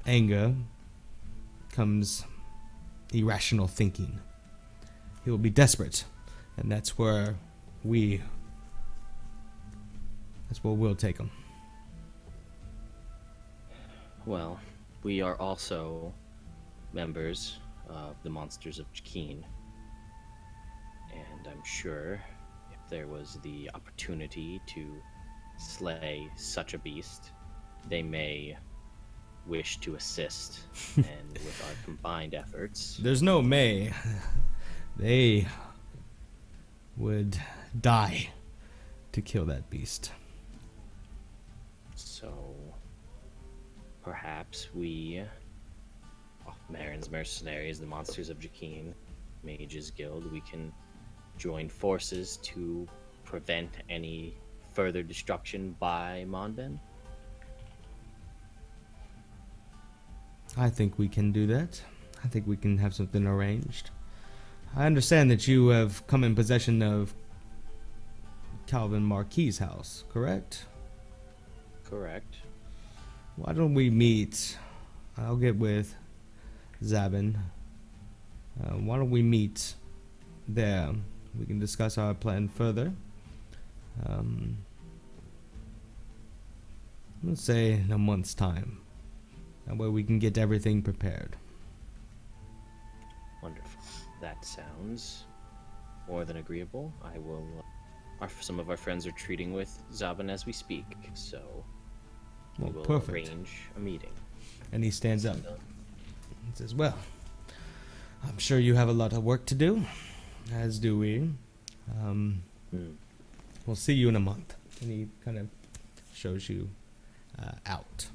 anger comes irrational thinking. He will be desperate, and that's where we'll take him. Well, we are also members of the Monsters of Jakeen. And I'm sure if there was the opportunity to slay such a beast, they may wish to assist. And with our combined efforts, There's no may. They would die to kill that beast. so perhaps we, Marin's Mercenaries, the Monsters of Jakeen, Mages Guild, we can join forces to prevent any further destruction by Monben. I think we can do that. I think we can have something arranged. I understand that you have come in possession of Calvin Marquis' house, correct? Correct. Why don't we meet? I'll get with Zabin. Why don't we meet there? We can discuss our plan further. Let's say in a month's time. That way we can get everything prepared. Wonderful. That sounds more than agreeable. I will. Some of our friends are treating with Zaban as we speak, so we Well, will perfect. arrange a meeting. And he stands up and says, well, I'm sure you have a lot of work to do, as do we. We'll see you in a month. And he kind of shows you out.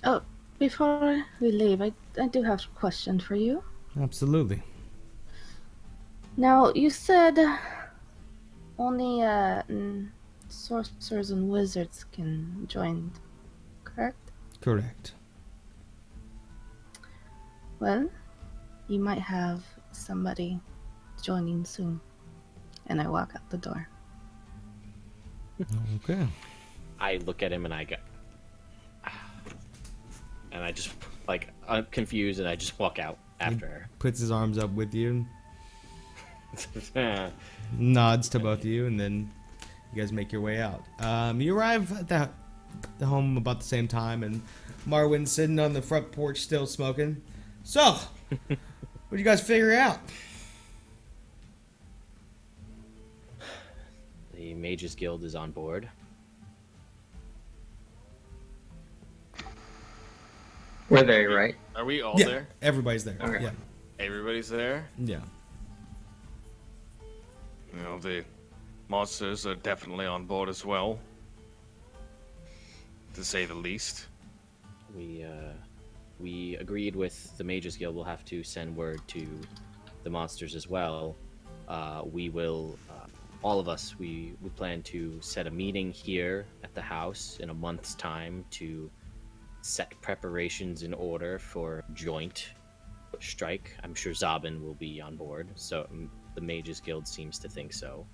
Oh, before we leave, I do have a question for you. Absolutely. Now, you said only sorcerers and wizards can join, correct? Correct. Well, you might have somebody joining soon. And I walk out the door. Okay. I look at him and I go, and I just I'm confused and I just walk out after her. Puts his arms up with you, nods to both of you, and then you guys make your way out. You arrive at the home about the same time, and Marwin's sitting on the front porch still smoking. So, what'd you guys figure out? The Mages Guild is on board. We're there, right? Are we all Yeah, there? everybody's there. Okay. Yeah, Everybody's there? yeah. You know, the monsters are definitely on board as well. To say the least. We agreed with the Mages Guild. We'll have to send word to the monsters as well. We will, all of us, we plan to set a meeting here at the house in a month's time to set preparations in order for joint strike. I'm sure Zabin will be on board, so the Mages Guild seems to think so.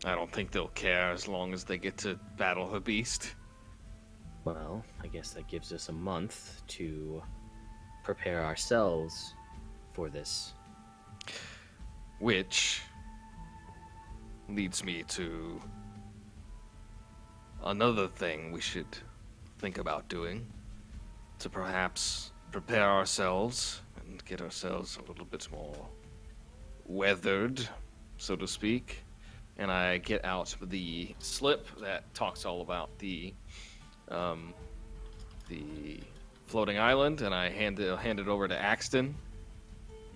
I don't think they'll care as long as they get to battle the beast. Well, I guess that gives us a month to prepare ourselves for this. Which leads me to another thing we should think about doing, to perhaps prepare ourselves and get ourselves a little bit more weathered, so to speak. And I get out the slip that talks all about the floating island, and I hand it over to Axton.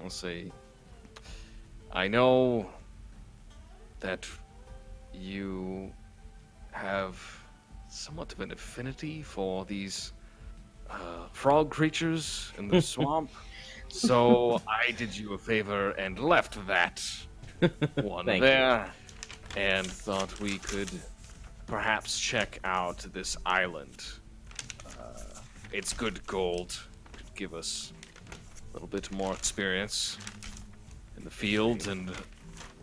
I'll say, I know that you have somewhat of an affinity for these frog creatures in the swamp, so I did you a favor and left that one Thank there, and thought we could perhaps check out this island. It's good gold. Could give us a little bit more experience in the field and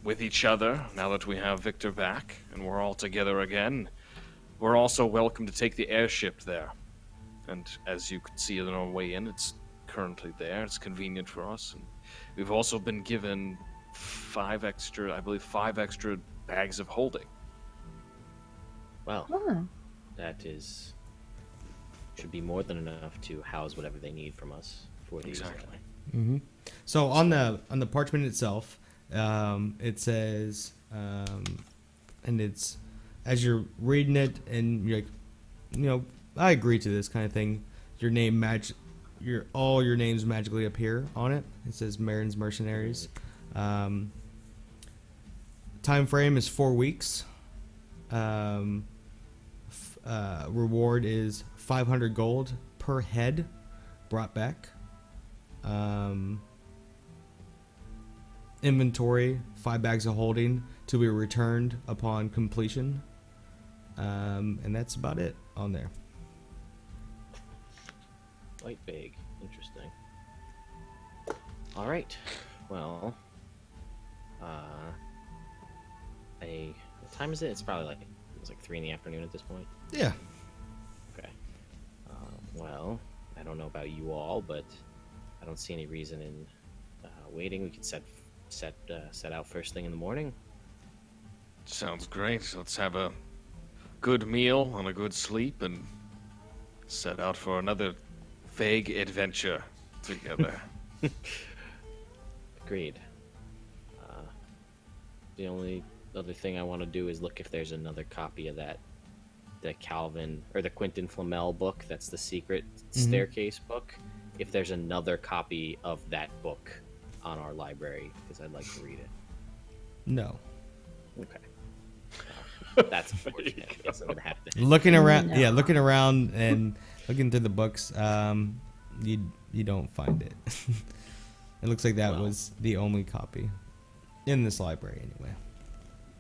with each other now that we have Victor back and we're all together again. We're also welcome to take the airship there. And as you can see on our way in, it's currently there. It's convenient for us. And we've also been given 5 extra bags of holding. Well, Huh. that should be more than enough to house whatever they need from us for these. Exactly. So on the parchment itself, it says, and it's as you're reading it, and you're like, I agree to this kind of thing. Your name all your names magically appear on it. It says Marin's Mercenaries. Time frame is 4 weeks. Reward is 500 gold per head brought back. Inventory, 5 bags of holding to be returned upon completion. And that's about it on there. Quite vague. Interesting. All right. Well, what time is it? It's probably it's like 3 in the afternoon at this point. Yeah. Okay. Well, I don't know about you all, but I don't see any reason in waiting. We could set out first thing in the morning. Sounds great. Let's have a good meal and a good sleep and set out for another vague adventure together. Agreed. The only other thing I want to do is look if there's another copy of the Calvin or the Quentin Flamel book. That's the secret staircase book. If there's another copy of that book on our library, because I'd like to read it. No. Okay. That's unfortunate. I guess I'm gonna have to. Looking around, No. yeah, looking around and looking through the books, you don't find it. It looks like that was the only copy in this library, anyway.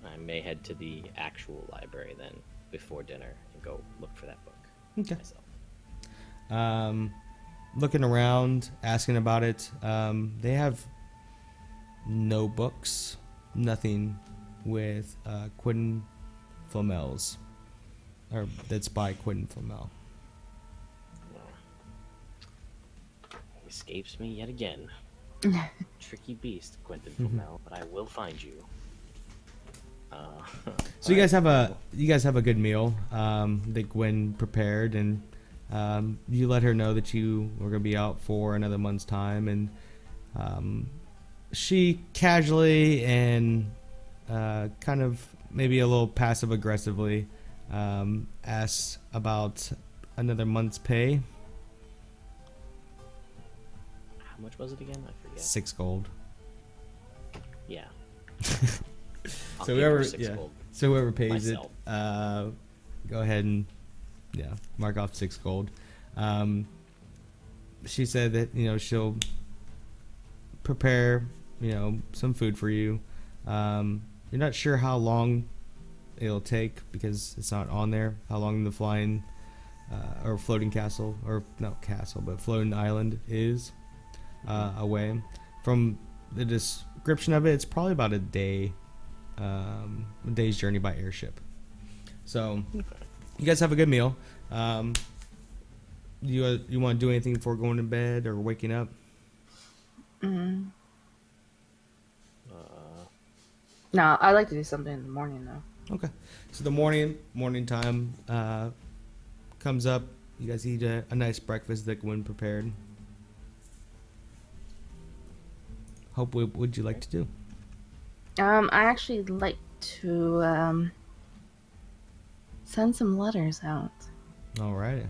I may head to the actual library then before dinner and go look for that book Okay. myself. Looking around, asking about it. They have no books, nothing with Quentin Flamel's, or that's by Quentin Flamel. He escapes me yet again. Tricky beast, Quentin Flamel, but I will find you. So you guys have a good meal that Gwen prepared, and you let her know that you were gonna be out for another month's time, and she casually and kind of maybe a little passive aggressively asks about another month's pay. How much was it again? I forget. 6 gold. Yeah. So whoever, gold. so whoever pays myself. it, go ahead and mark off 6 gold. She said that she'll prepare some food for you. You're not sure how long it'll take because it's not on there. How long the flying or floating castle, or not castle, but floating island is away. From the description of it, it's probably about a day's journey by airship. So you guys have a good meal. You want to do anything before going to bed or waking up? No, I like to do something in the morning though. Okay. So the morning time comes up. You guys eat a nice breakfast that Gwen prepared. What would you like to do? I actually like to send some letters out. All right.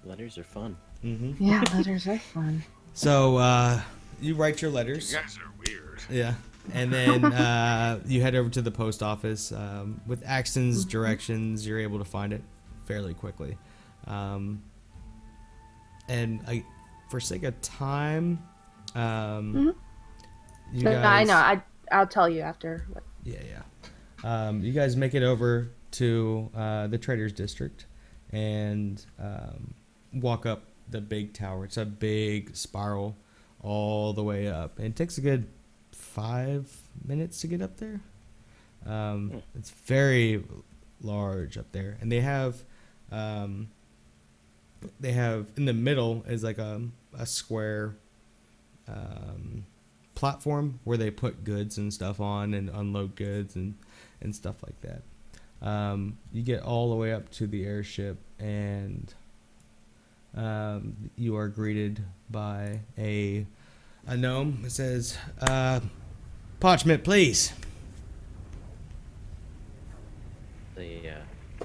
Letters are fun. Mm-hmm. Yeah, letters are fun. So you write your letters. You guys are weird. Yeah. And then you head over to the post office. With Axton's directions, you're able to find it fairly quickly. And for sake of time, you guys... I know. I'll tell you after. Yeah. You guys make it over to the Traders District and walk up the big tower. It's a big spiral all the way up. And it takes a good 5 minutes to get up there. It's very large up there. And they have in the middle is like a square platform where they put goods and stuff on and unload goods and stuff like that. You get all the way up to the airship and you are greeted by a gnome. It says, parchment, please. The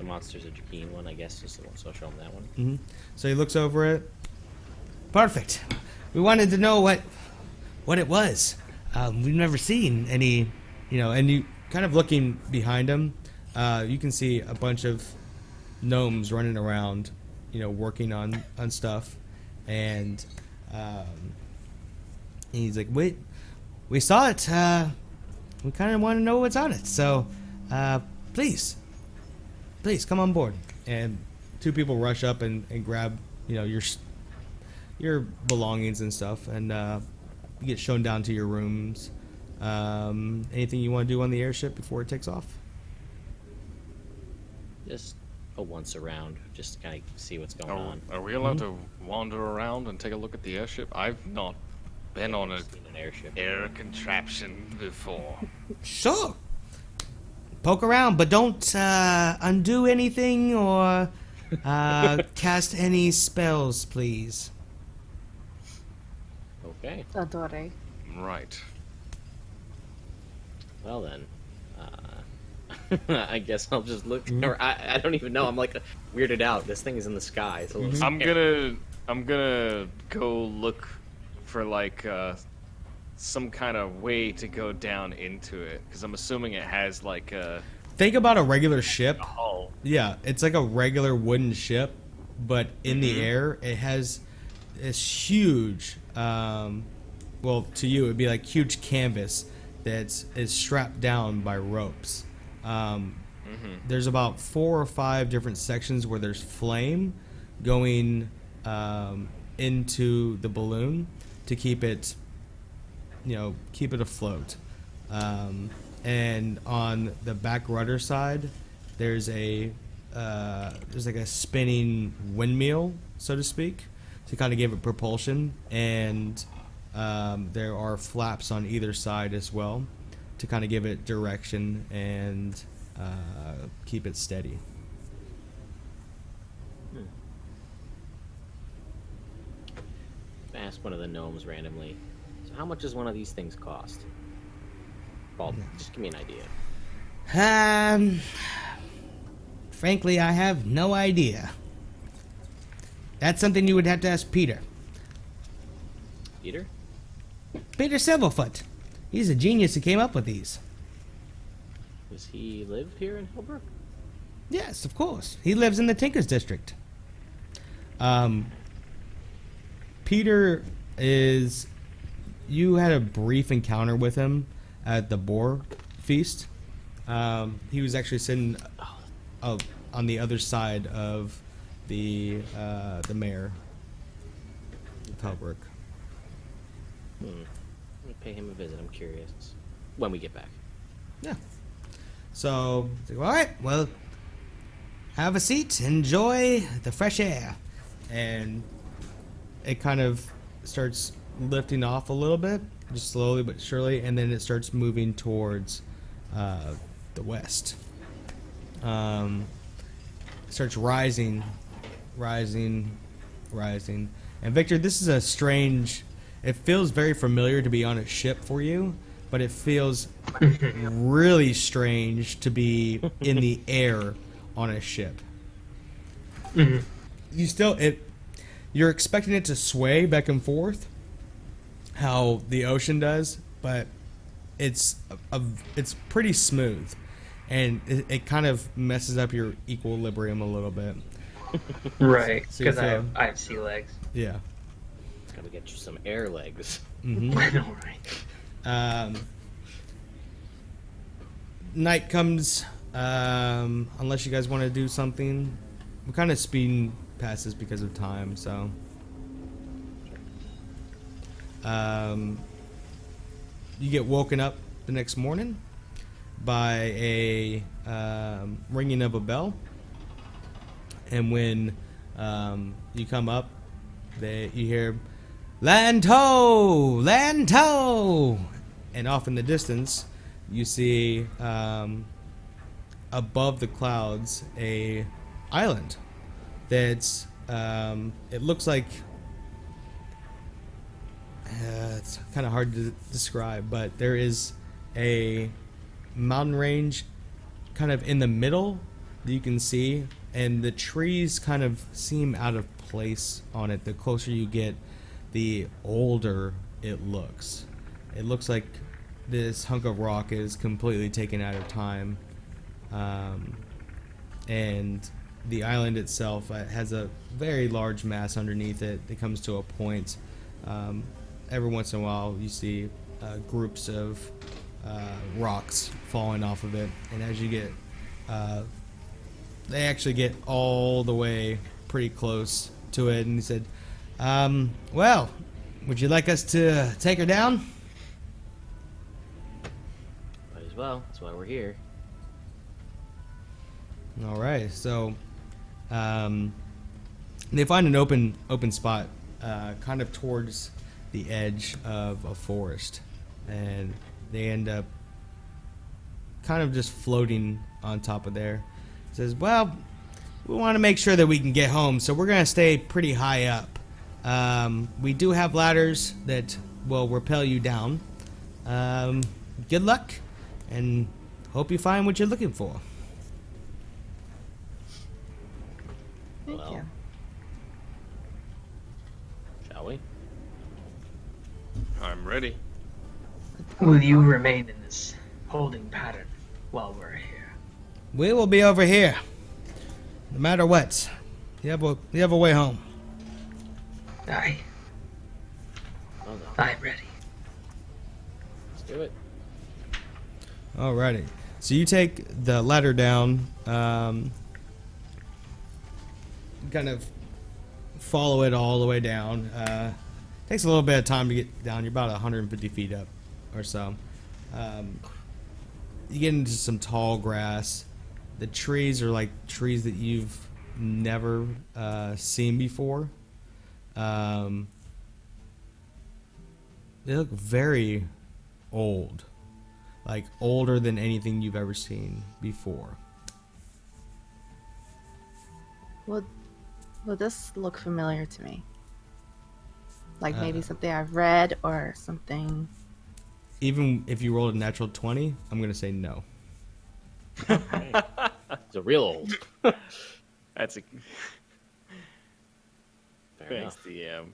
Monsters of Drakeen one, I guess, is the one, so I'll show him that one. Mm-hmm. So he looks over it. Perfect. We wanted to know what it was. We've never seen any, and you kind of looking behind him, you can see a bunch of gnomes running around, working on stuff. And he's like, wait, we saw it. We kind of want to know what's on it. So, please come on board. And two people rush up and grab, your belongings and stuff. And, you get shown down to your rooms. Anything you want to do on the airship before it takes off? Just a once around, just to kind of see what's going on. Are we allowed to wander around and take a look at the airship? I've not been on Seen an airship. air contraption before. Sure. Poke around, but don't undo anything or cast any spells, please. Okay. Adore. Right. Well then, I guess I'll just look. Or I don't even know. I'm like weirded out. This thing is in the sky. It's a little I'm scary. gonna go look for like some kind of way to go down into it, because I'm assuming it has like a Think about a regular ship. hull. Yeah, it's like a regular wooden ship, but in the air, it has this huge, well, to you, it'd be like huge canvas that is strapped down by ropes. There's about 4 or 5 different sections where there's flame going into the balloon to keep it, afloat. And on the back rudder side, there's like a spinning windmill, so to speak, to kind of give it propulsion. And there are flaps on either side as well to kind of give it direction and keep it steady. I asked one of the gnomes randomly. So how much does one of these things cost? Well, just give me an idea. Frankly, I have no idea. That's something you would have to ask Peter. Peter? Peter Silverfoot. He's a genius who came up with these. Does he live here in Hillbrook? Yes, of course. He lives in the Tinker's District. Peter is... You had a brief encounter with him at the boar feast. He was actually sitting on the other side of the mayor of Hellbrook. Let me pay him a visit. I'm curious. When we get back. Yeah. So, all right, well, have a seat, enjoy the fresh air. And it kind of starts lifting off a little bit, just slowly but surely, and then it starts moving towards the west. It starts rising. And Victor, this is a strange... It feels very familiar to be on a ship for you, but it feels really strange to be in the air on a ship. You still... You're expecting it to sway back and forth, how the ocean does, but it's it's pretty smooth, and it kind of messes up your equilibrium a little bit. Right, So you because feel- I have sea legs. Yeah. Gotta get you some air legs. Mm-hmm. I know, right? Night comes, unless you guys want to do something. We're kind of speeding past this because of time, so. You get woken up the next morning by a ringing of a bell, and when you come up, you hear "Land ho! Land ho!" and off in the distance, you see above the clouds a island that's it looks like it's kind of hard to describe, but there is a mountain range kind of in the middle that you can see, and the trees kind of seem out of place on it. The closer you get, the older it looks. It looks like this hunk of rock is completely taken out of time, and the island itself has a very large mass underneath it. It comes to a point. Every once in a while, you see groups of rocks falling off of it, and as you get, they actually get all the way pretty close to it, and he said, "Well, would you like us to take her down?" Might as well. That's why we're here. All right, so they find an open spot, kind of towards the edge of a forest, and they end up kind of just floating on top of there. It says, "Well, we want to make sure that we can get home, so we're gonna stay pretty high up. We do have ladders that will rappel you down. Good luck, and hope you find what you're looking for." Thank Well. you. Shall we? I'm ready. Will you remain in this holding pattern while we're here? We will be over here, no matter what. You have a way home. Aye, Well then, I'm ready. let's do it. Alrighty. So you take the ladder down, kind of follow it all the way down. Takes a little bit of time to get down. You're about 150 feet up or so. You get into some tall grass. The trees are like trees that you've never seen before. They look very old. Like older than anything you've ever seen before. Would this look familiar to me? Like maybe something I've read or something. Even if you rolled a natural 20, I'm going to say no. It's a real old. That's a Fair thanks, enough. DM.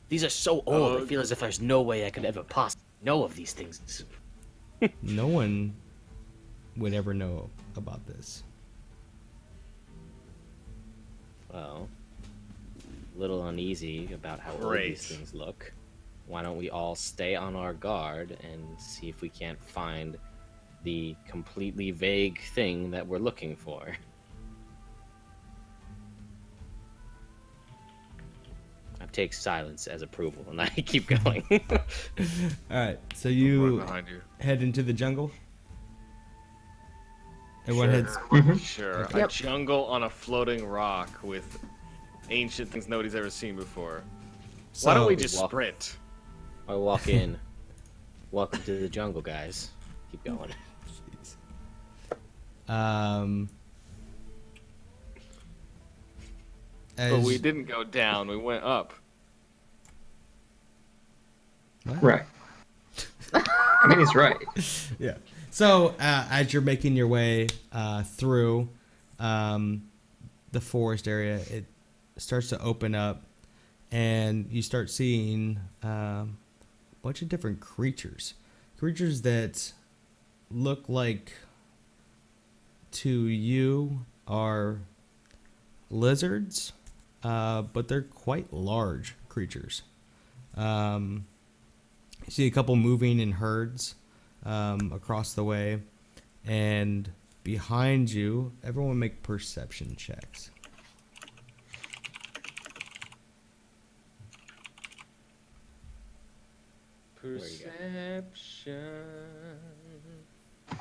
These are so old. I feel as if there's no way I could ever possibly know of these things. No one would ever know about this. Well, a little uneasy about how old Great. these things look. Why don't we all stay on our guard and see if we can't find the completely vague thing that we're looking for? I take silence as approval, and I keep going. Alright, so Right you behind you. head into the jungle? Everyone Sure. heads. Sure. Okay. A Yep. jungle on a floating rock with ancient things nobody's ever seen before. Why don't we So- just Walk. sprint? I walk in. Welcome to the jungle, guys. Keep going. But as- we didn't go down. We went up. What? Right. I mean, he's right. Yeah. So as you're making your way through the forest area, starts to open up, and you start seeing a bunch of different creatures that look like to you are lizards, but they're quite large creatures. You see a couple moving in herds across the way, and behind you, everyone make perception checks. Perception.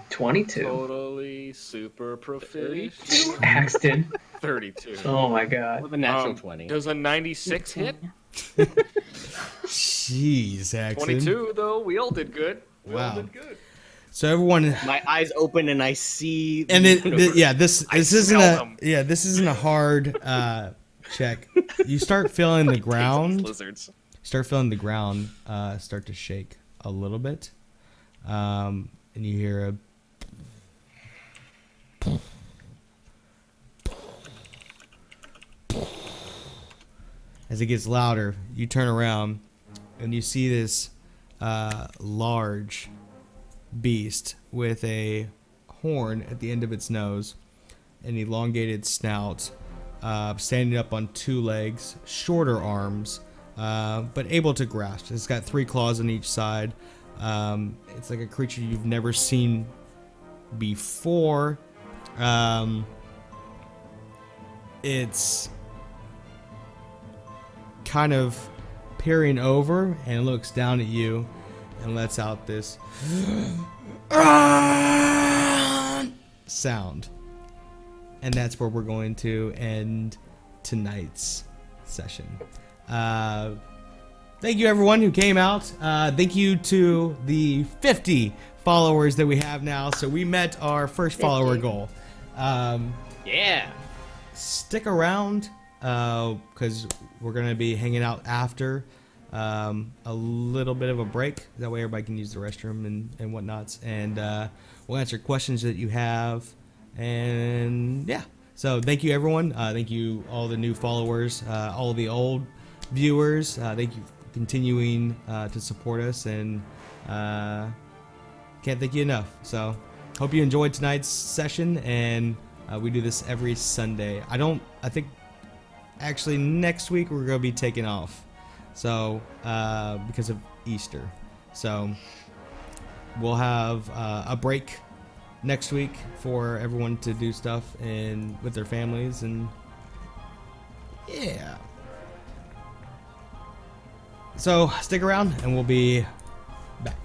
22. Totally super proficient. Axton. 32. Oh my god. With a natural 20. Does a 96 hit? Jeez, Axton. 22 though. We all did good. We all Wow. did good. So everyone, My eyes open and I see. and the it, universe. yeah, this isn't smell them. this isn't a hard check. You start feeling the ground. Lizards. Start feeling the ground start to shake a little bit, and you hear a. As it gets louder, you turn around and you see this large beast with a horn at the end of its nose, an elongated snout, standing up on two legs, shorter arms, but able to grasp. It's got 3 claws on each side. It's like a creature you've never seen before. It's kind of peering over and looks down at you and lets out this sound. And that's where we're going to end tonight's session. Thank you everyone who came out. Thank you to the 50 followers that we have now. So we met our first follower goal. Yeah. Stick around because we're going to be hanging out after a little bit of a break. That way everybody can use the restroom and whatnots. And we'll answer questions that you have. And yeah. So thank you everyone. Thank you all the new followers, all the old viewers. Thank you for continuing to support us, and can't thank you enough. So hope you enjoyed tonight's session, and we do this every Sunday. I think actually next week we're gonna be taking off, so because of Easter. So we'll have a break next week for everyone to do stuff and with their families, and yeah. So stick around and we'll be back.